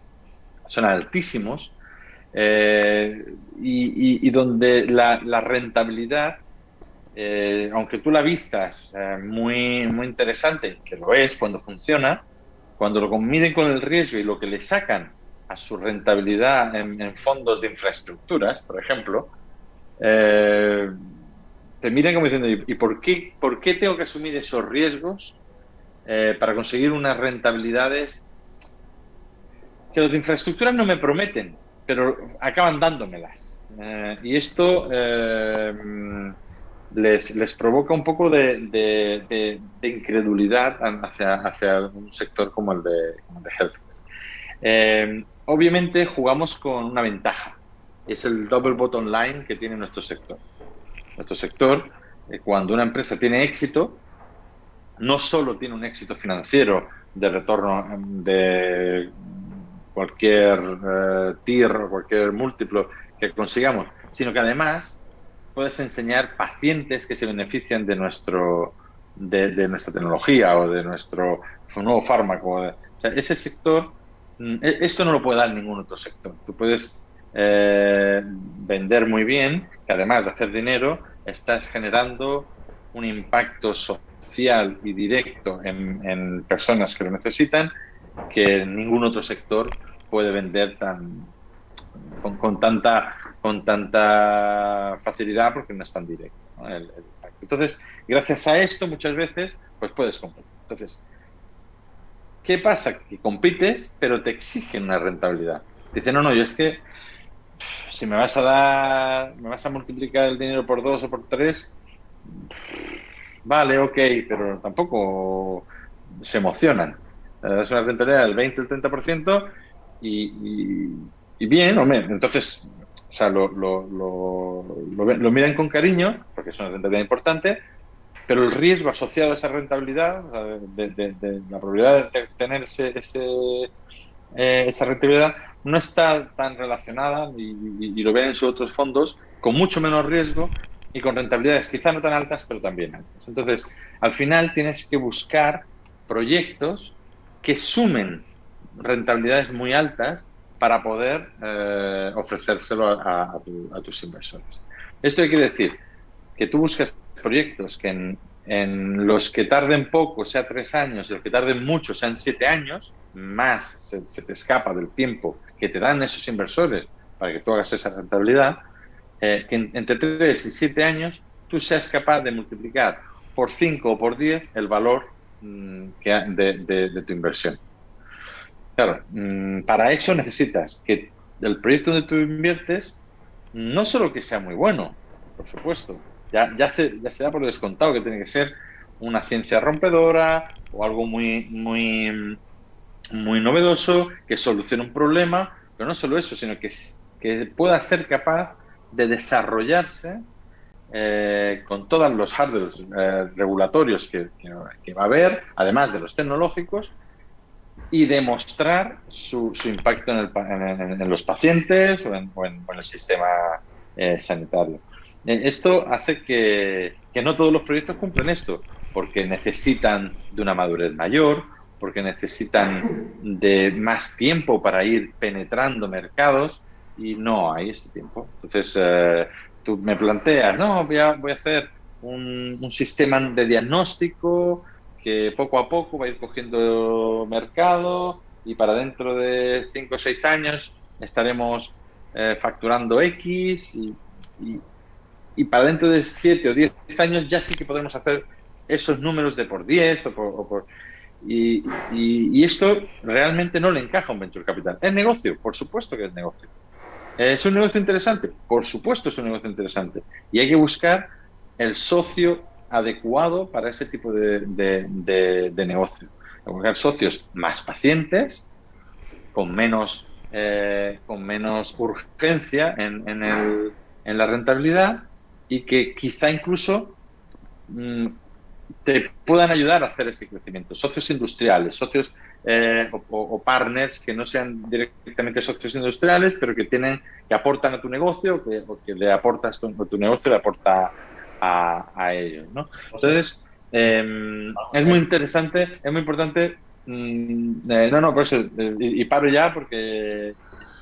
altísimos, y donde la rentabilidad, aunque tú la vistas muy interesante, que lo es cuando funciona, cuando lo miden con el riesgo y lo que le sacan a su rentabilidad en fondos de infraestructuras, por ejemplo, te miran como diciendo, ¿y por qué tengo que asumir esos riesgos para conseguir unas rentabilidades que los de infraestructuras no me prometen, pero acaban dándomelas? Y esto les provoca un poco de incredulidad hacia un sector como el de healthcare. Obviamente jugamos con una ventaja, es el double bottom line que tiene nuestro sector. Nuestro sector, cuando una empresa tiene éxito, no solo tiene un éxito financiero de retorno de cualquier TIR o cualquier múltiplo que consigamos, sino que además puedes enseñar pacientes que se benefician de nuestra tecnología o de nuestro nuevo fármaco. O sea, ese sector Esto no lo puede dar ningún otro sector. Tú puedes vender muy bien, que además de hacer dinero, estás generando un impacto social y directo en personas que lo necesitan, que ningún otro sector puede vender con tanta facilidad, porque no es tan directo, ¿no? Entonces, gracias a esto, muchas veces, pues puedes competir. Entonces, ¿qué pasa? Que compites, pero te exigen una rentabilidad. Te dicen, no, yo es que si me vas a multiplicar el dinero por 2 o por 3, vale, ok, pero tampoco se emocionan. Es una rentabilidad del 20 o el 30% y bien, hombre, entonces, o sea, lo miran con cariño, porque es una rentabilidad importante, pero el riesgo asociado a esa rentabilidad, o sea, de la probabilidad de tener esa rentabilidad, no está tan relacionada, y lo ven en sus otros fondos, con mucho menos riesgo y con rentabilidades quizá no tan altas, pero también altas. Entonces, al final tienes que buscar proyectos que sumen rentabilidades muy altas para poder ofrecérselo a tus inversores. Esto quiere decir que tú buscas proyectos que en los que tarden poco sea 3 años y los que tarden mucho sean 7 años, más se te escapa del tiempo que te dan esos inversores para que tú hagas esa rentabilidad, que entre 3 y 7 años tú seas capaz de multiplicar por 5 o por 10 el valor de tu inversión. Claro, para eso necesitas que el proyecto donde tú inviertes no solo que sea muy bueno, por supuesto, ya se da por descontado que tiene que ser una ciencia rompedora o algo muy novedoso, que solucione un problema, pero no solo eso, sino que pueda ser capaz de desarrollarse con todos los hardwares regulatorios que va a haber, además de los tecnológicos, y demostrar su impacto en los pacientes o en el sistema sanitario. Esto hace que no todos los proyectos cumplen esto, porque necesitan de una madurez mayor, porque necesitan de más tiempo para ir penetrando mercados, y no hay este tiempo. Entonces, tú me planteas, no, voy a hacer un sistema de diagnóstico que poco a poco va a ir cogiendo mercado y para dentro de 5 o 6 años estaremos facturando X y para dentro de 7 o 10 años ya sí que podremos hacer esos números de por 10 y esto realmente no le encaja a un venture capital. ¿Es negocio? Por supuesto que es negocio. ¿Es un negocio interesante? Por supuesto es un negocio interesante. Y hay que buscar el socio adecuado para ese tipo de negocio. Hay que buscar socios más pacientes, con menos urgencia en la rentabilidad, y que quizá incluso te puedan ayudar a hacer ese crecimiento. Socios industriales, socios o partners que no sean directamente socios industriales, pero que aportan a tu negocio, o que le aportas tu negocio, le aporta a ellos, ¿no? Entonces, es muy interesante, es muy importante. Por eso, y paro ya porque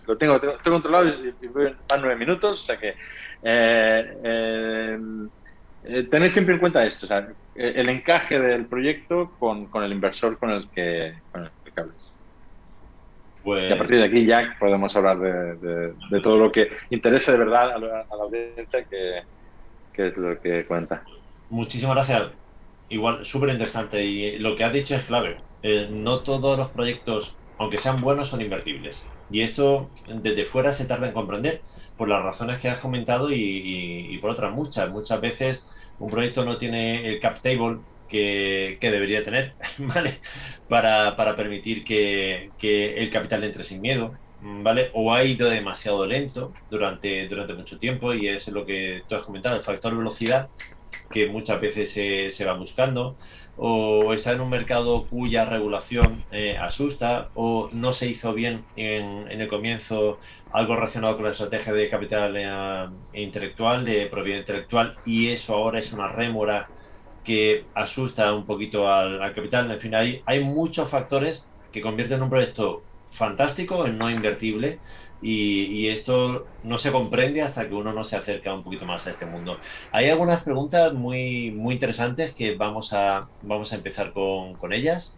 lo tengo controlado y voy a 9 minutos, o sea que tenéis siempre en cuenta esto, o sea, el encaje del proyecto con el inversor con el que hables. Pues... Y a partir de aquí ya podemos hablar de todo lo que interesa de verdad a la audiencia, que es lo que cuenta. Muchísimas gracias. Igual, súper interesante, y lo que has dicho es clave. No todos los proyectos, aunque sean buenos, son invertibles. Y esto desde fuera se tarda en comprender por las razones que has comentado y por otras muchas. Muchas veces un proyecto no tiene el cap table que debería tener, ¿vale? Para permitir que el capital entre sin miedo, ¿vale? O ha ido demasiado lento durante mucho tiempo, y es lo que tú has comentado, el factor velocidad que muchas veces se va buscando, o está en un mercado cuya regulación asusta, o no se hizo bien en el comienzo algo relacionado con la estrategia de capital intelectual, de propiedad intelectual, y eso ahora es una rémora que asusta un poquito al capital. En fin, hay muchos factores que convierten un proyecto fantástico, no invertible. Y esto no se comprende hasta que uno no se acerca un poquito más a este mundo. Hay algunas preguntas muy interesantes que vamos a empezar con ellas.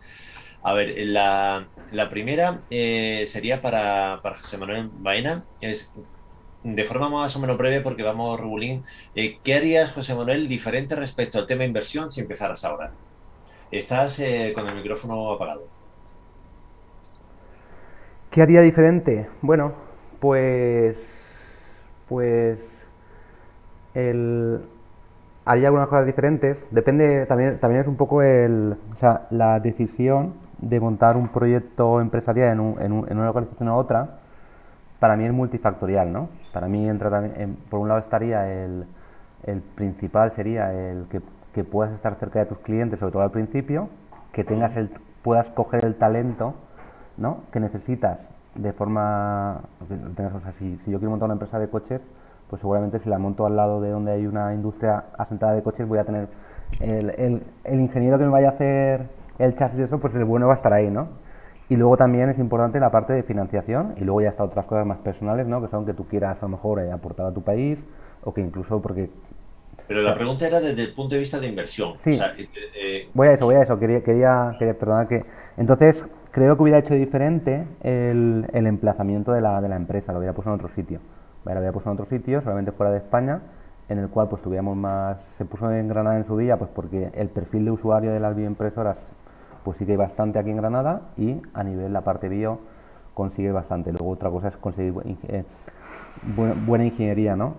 A ver, la primera sería para José Manuel Baena. Es de forma más o menos breve, porque vamos, Rubulín. ¿Qué harías, José Manuel, diferente respecto al tema inversión si empezaras ahora? Estás con el micrófono apagado. ¿Qué haría diferente? Bueno, pues el, haría algunas cosas diferentes. Depende, también es un poco o sea, la decisión de montar un proyecto empresarial en una localización u otra, para mí es multifactorial, ¿no? Para mí entra también, por un lado estaría el principal sería que puedas estar cerca de tus clientes, sobre todo al principio, que puedas coger el talento, ¿no?, que necesitas de forma, o sea, si yo quiero montar una empresa de coches, pues seguramente si la monto al lado de donde hay una industria asentada de coches, voy a tener el ingeniero que me vaya a hacer el chasis de eso, pues el bueno va a estar ahí, ¿no? Y luego también es importante la parte de financiación, y luego ya está otras cosas más personales, ¿no?, que son que tú quieras a lo mejor aportar a tu país, o que incluso porque... Pero la pregunta era desde el punto de vista de inversión. Sí, O sea, voy a eso, quería perdonar que... Entonces, creo que hubiera hecho diferente el emplazamiento de la empresa, lo hubiera puesto en otro sitio. Vale, lo hubiera puesto en otro sitio, solamente fuera de España, en el cual pues tuviéramos más... Se puso en Granada en su día, pues porque el perfil de usuario de las bioimpresoras pues sí que hay bastante aquí en Granada, y a nivel la parte bio consigue bastante. Luego otra cosa es conseguir buena ingeniería, ¿no?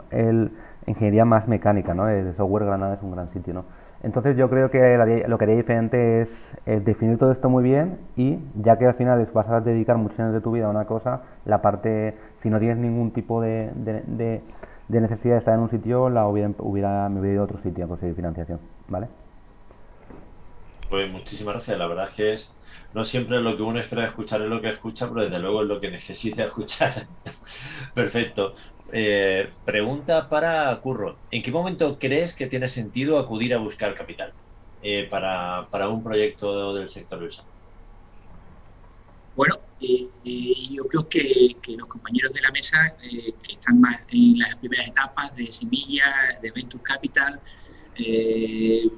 Ingeniería más mecánica, ¿no? El software Granada es un gran sitio, ¿no? Entonces yo creo que lo que haría diferente es definir todo esto muy bien, y ya que al final vas a dedicar muchos años de tu vida a una cosa, la parte, si no tienes ningún tipo de necesidad de estar en un sitio, me hubiera ido a otro sitio a conseguir financiación, ¿vale? Pues muchísimas gracias. La verdad es que no siempre lo que uno espera escuchar es lo que escucha, pero desde luego es lo que necesita escuchar. Perfecto. Pregunta para Curro. ¿En qué momento crees que tiene sentido acudir a buscar capital para un proyecto del sector USA? Bueno, yo creo que los compañeros de la mesa que están más en las primeras etapas de semilla, de Venture Capital, es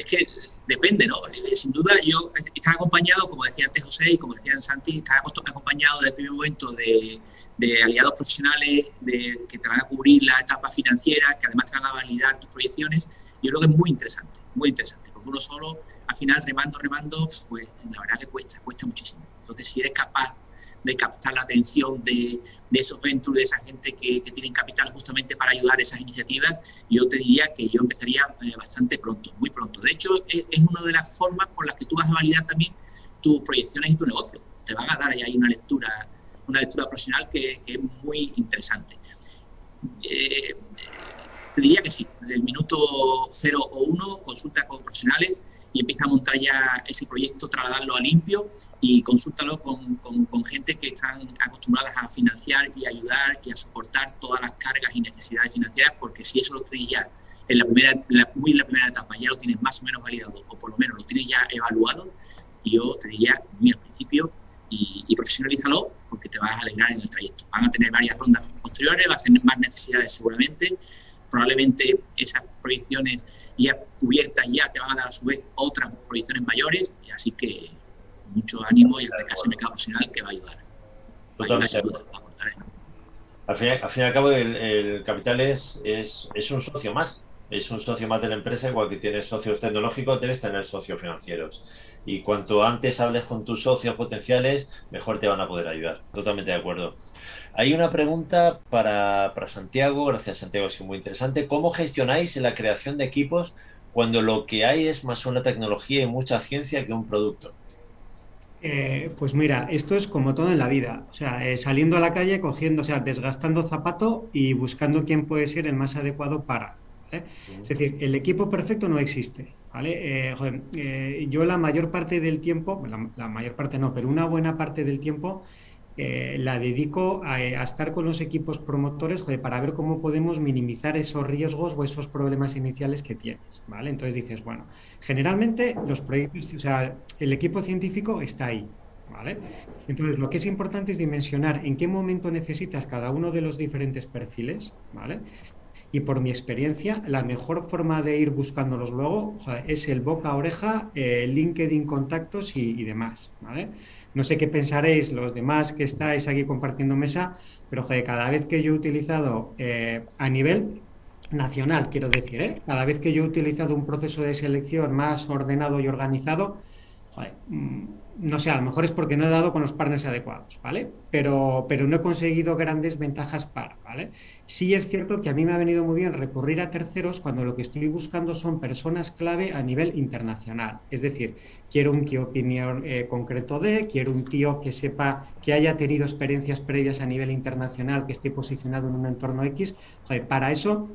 que depende, ¿no? Sin duda, yo estaba acompañado, como decía antes José y como decía Santi, estaba acompañado desde el primer momento de aliados profesionales que te van a cubrir la etapa financiera, que además te van a validar tus proyecciones. Yo creo que es muy interesante, porque uno solo, al final, remando, pues la verdad que cuesta muchísimo. Entonces, si eres capaz de captar la atención de esos ventures, de esa gente que tienen capital justamente para ayudar a esas iniciativas, yo te diría que yo empezaría bastante pronto, muy pronto. De hecho, es una de las formas por las que tú vas a validar también tus proyecciones y tu negocio. Te van a dar ahí una lectura profesional que es muy interesante. Te diría que sí, desde el minuto 0 o 1, consulta con profesionales y empieza a montar ya ese proyecto, trasladarlo a limpio y consúltalo con gente que están acostumbradas a financiar y ayudar y a soportar todas las cargas y necesidades financieras, porque si eso lo tienes ya en la primera etapa, ya lo tienes más o menos validado, o por lo menos lo tienes ya evaluado, yo te diría muy al principio, y profesionalízalo, porque te vas a alegrar en el trayecto. Van a tener varias rondas posteriores, vas a tener más necesidades seguramente, probablemente esas proyecciones ya cubiertas ya te van a dar a su vez otras proyecciones mayores, y así que mucho ánimo y acercarse al mercado profesional, que va a ayudar. Va a ayudar, sin duda, va a aportar. Al fin y al cabo, el capital es un socio más. Es un socio más de la empresa. Igual que tienes socios tecnológicos, debes tener socios financieros. Y cuanto antes hables con tus socios potenciales, mejor te van a poder ayudar. Totalmente de acuerdo. Hay una pregunta para Santiago. Gracias, Santiago, ha sido muy interesante. ¿Cómo gestionáis la creación de equipos cuando lo que hay es más una tecnología y mucha ciencia que un producto? Pues mira, esto es como todo en la vida, o sea, saliendo a la calle, cogiendo, o sea, desgastando zapato y buscando quién puede ser el más adecuado para, ¿vale? Es decir, el equipo perfecto no existe, ¿vale? Yo la mayor parte del tiempo, la mayor parte no, pero una buena parte del tiempo la dedico a estar con los equipos promotores, para ver cómo podemos minimizar esos riesgos o esos problemas iniciales que tienes, ¿vale? Entonces dices, bueno, generalmente los proyectos, o sea, el equipo científico está ahí, ¿vale? Entonces, lo que es importante es dimensionar en qué momento necesitas cada uno de los diferentes perfiles, ¿vale? Y por mi experiencia, la mejor forma de ir buscándolos luego, joder, es el boca a oreja, LinkedIn contactos y demás, ¿vale? No sé qué pensaréis los demás que estáis aquí compartiendo mesa, pero joder, cada vez que yo he utilizado a nivel nacional, quiero decir, cada vez que yo he utilizado un proceso de selección más ordenado y organizado, joder, no sé, a lo mejor es porque no he dado con los partners adecuados, ¿vale? Pero no he conseguido grandes ventajas para, ¿vale? Sí es cierto que a mí me ha venido muy bien recurrir a terceros cuando lo que estoy buscando son personas clave a nivel internacional. Es decir, quiero un key opinion concreto quiero un tío que sepa, que haya tenido experiencias previas a nivel internacional, que esté posicionado en un entorno X. Joder, para eso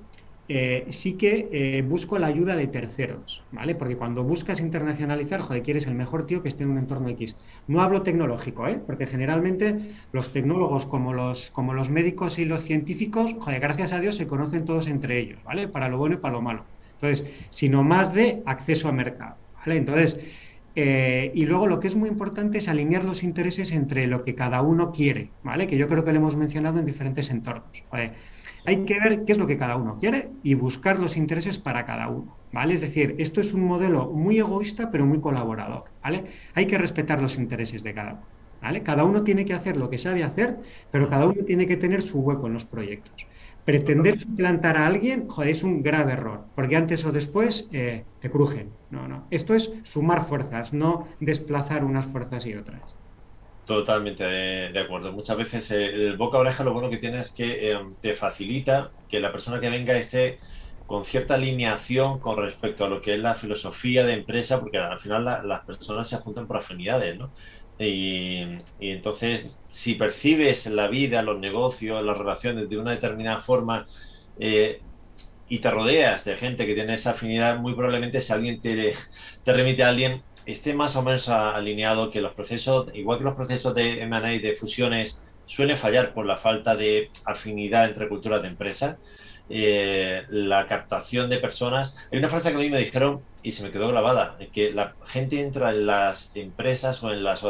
sí que busco la ayuda de terceros, ¿vale? Porque cuando buscas internacionalizar, joder, quieres el mejor tío que esté en un entorno X. No hablo tecnológico, porque generalmente los tecnólogos, como los médicos y los científicos, joder, gracias a Dios se conocen todos entre ellos, ¿vale? Para lo bueno y para lo malo. Entonces, sino más de acceso a mercado, ¿vale? Entonces, y luego lo que es muy importante es alinear los intereses entre lo que cada uno quiere, ¿vale? Que yo creo que lo hemos mencionado en diferentes entornos. Joder, hay que ver qué es lo que cada uno quiere y buscar los intereses para cada uno, ¿vale? Es decir, esto es un modelo muy egoísta, pero muy colaborador, ¿vale? Hay que respetar los intereses de cada uno, ¿vale? Cada uno tiene que hacer lo que sabe hacer, pero cada uno tiene que tener su hueco en los proyectos. Pretender suplantar a alguien, joder, es un grave error, porque antes o después te crujen. No, no. Esto es sumar fuerzas, no desplazar unas fuerzas y otras. Totalmente de acuerdo. Muchas veces el boca a oreja lo bueno que tiene es que te facilita que la persona que venga esté con cierta alineación con respecto a lo que es la filosofía de empresa, porque al final las personas se juntan por afinidades, ¿no? Y entonces, si percibes la vida, los negocios, las relaciones de una determinada forma y te rodeas de gente que tiene esa afinidad, muy probablemente si alguien te remite a alguien, esté más o menos alineado, que los procesos, igual que los procesos de M&A y de fusiones suelen fallar por la falta de afinidad entre culturas de empresa, la captación de personas. Hay una frase que a mí me dijeron y se me quedó grabada, que la gente entra en las empresas o en las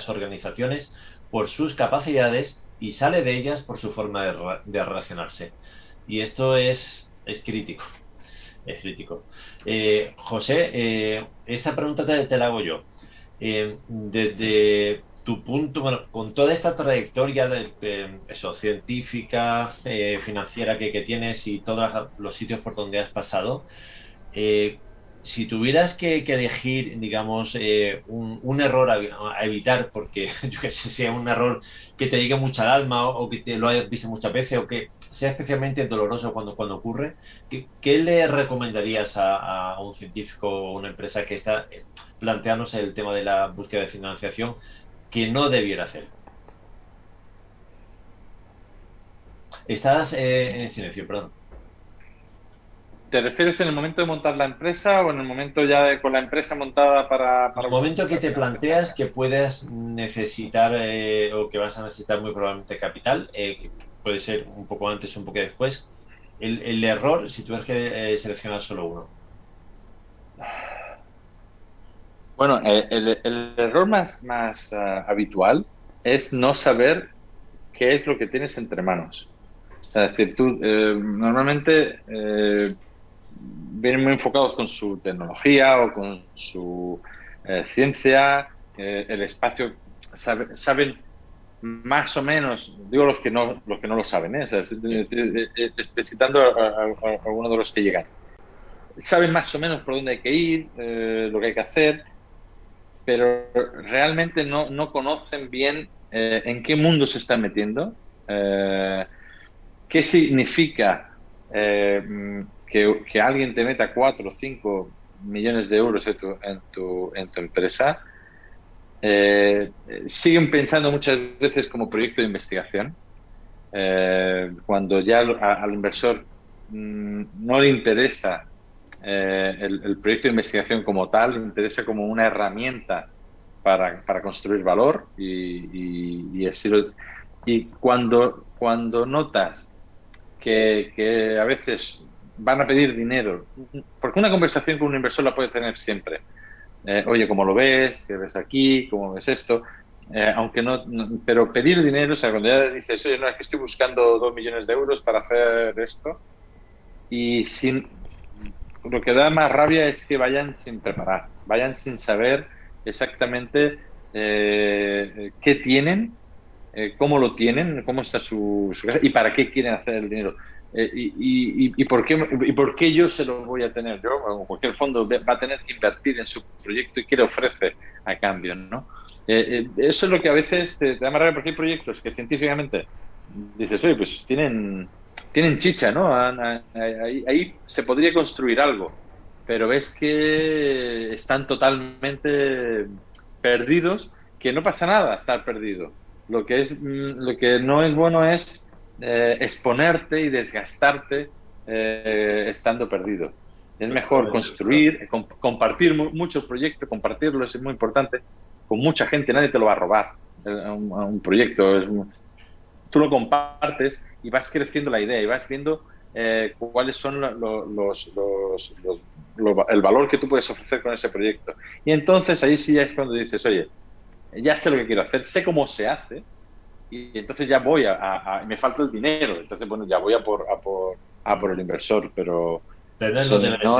organizaciones por sus capacidades y sale de ellas por su forma de relacionarse. Y esto es crítico. Es crítico. José, esta pregunta te la hago yo. Desde tu punto, bueno, con toda esta trayectoria científica, financiera que tienes y todos los sitios por donde has pasado, si tuvieras que elegir, digamos, un error a evitar, porque yo que sé, sea un error que te llegue mucho al alma o que te lo hayas visto muchas veces o que sea especialmente doloroso cuando ocurre, ¿qué le recomendarías a un científico o una empresa que está planteándose el tema de la búsqueda de financiación que no debiera hacer? Estás en silencio, perdón. ¿Te refieres en el momento de montar la empresa o en el momento ya con la empresa montada para el momento que te planteas que puedes necesitar o que vas a necesitar muy probablemente capital, que puede ser un poco antes o un poco después, el error, si tuvieras que seleccionar solo uno? Bueno, el error más habitual es no saber qué es lo que tienes entre manos. Es decir, tú normalmente vienen muy enfocados con su tecnología o con su ciencia, el espacio, saben más o menos, digo los que no lo saben, o sea, citando a algunos de los que llegan, saben más o menos por dónde hay que ir, lo que hay que hacer, pero realmente no conocen bien en qué mundo se están metiendo, qué significa que alguien te meta 4 o 5 millones de euros en tu empresa. Siguen pensando muchas veces como proyecto de investigación, cuando ya al inversor no le interesa el proyecto de investigación como tal, le interesa como una herramienta para construir valor y cuando notas que a veces van a pedir dinero, porque una conversación con un inversor la puede tener siempre, oye, ¿cómo lo ves? ¿Qué ves aquí? ¿Cómo ves esto? Aunque pero pedir dinero, o sea, cuando ya dices, oye, no, es que estoy buscando 2 millones de euros para hacer esto, y lo que da más rabia es que vayan sin preparar, vayan sin saber exactamente qué tienen, cómo lo tienen, cómo está su casa y para qué quieren hacer el dinero. Y por qué yo se lo voy a tener yo, o cualquier fondo va a tener que invertir en su proyecto y qué le ofrece a cambio, ¿no? Eso es lo que a veces te da más rabia, porque hay proyectos que científicamente dices, oye, pues tienen chicha, ¿no? Ahí se podría construir algo, pero ves que están totalmente perdidos, que no pasa nada estar perdido. Lo que no es bueno es exponerte y desgastarte estando perdido. Es mejor construir, compartir muchos proyectos, compartirlos es muy importante, con mucha gente, nadie te lo va a robar un proyecto. Tú lo compartes y vas creciendo la idea y vas viendo cuáles son el valor que tú puedes ofrecer con ese proyecto. Y entonces ahí sí es cuando dices, oye, ya sé lo que quiero hacer, sé cómo se hace, y entonces ya voy me falta el dinero, entonces bueno, ya voy a por el inversor, pero Tenerlo si de no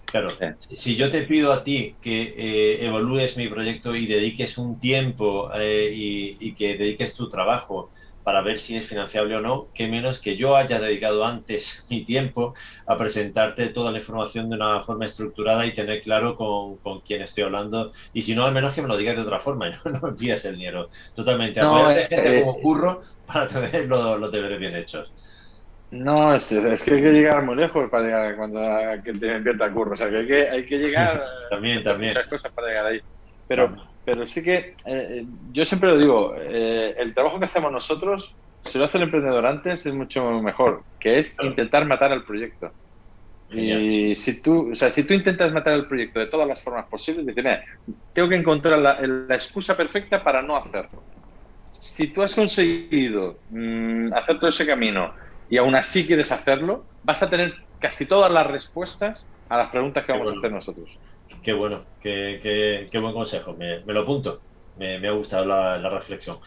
Claro, si yo te pido a ti que evalúes mi proyecto y dediques un tiempo y que dediques tu trabajo para ver si es financiable o no, qué menos que yo haya dedicado antes mi tiempo a presentarte toda la información de una forma estructurada y tener claro con quién estoy hablando. Y si no, al menos que me lo digas de otra forma y no me pidas el dinero. Totalmente. no, Apoyarte gente como curro para tener los deberes bien hechos. no, es que hay que llegar muy lejos para llegar a que te invierta el curro. O sea, que hay que llegar También. muchas cosas para llegar ahí. Pero sí que yo siempre lo digo, el trabajo que hacemos nosotros, si lo hace el emprendedor antes, es mucho mejor, que es intentar matar al proyecto. Genial. Y si tú intentas matar el proyecto de todas las formas posibles, dices, mira, tengo que encontrar la excusa perfecta para no hacerlo. Si tú has conseguido hacer todo ese camino y aún así quieres hacerlo, vas a tener casi todas las respuestas a las preguntas que vamos a hacer nosotros. Qué bueno, qué buen consejo, me lo apunto, me ha gustado la reflexión.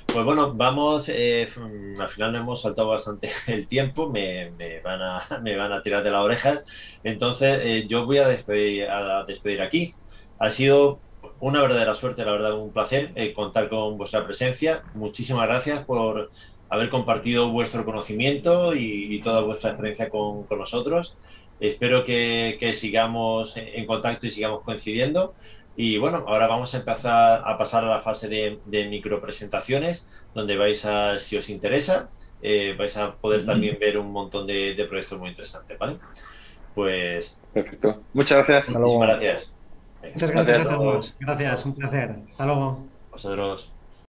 Pues bueno, vamos, al final nos hemos saltado bastante el tiempo, me van a tirar de las orejas, entonces yo voy a despedir aquí. Ha sido una verdadera suerte, la verdad, un placer contar con vuestra presencia. Muchísimas gracias por haber compartido vuestro conocimiento y toda vuestra experiencia con nosotros. Espero que sigamos en contacto y sigamos coincidiendo. Y bueno, ahora vamos a empezar a pasar a la fase de micropresentaciones, donde si os interesa, vais a poder también ver un montón de proyectos muy interesantes, ¿vale? Pues... Perfecto. Muchas gracias. Muchísimas gracias. Muchas gracias a todos. Gracias, un placer. Hasta luego. Vosotros.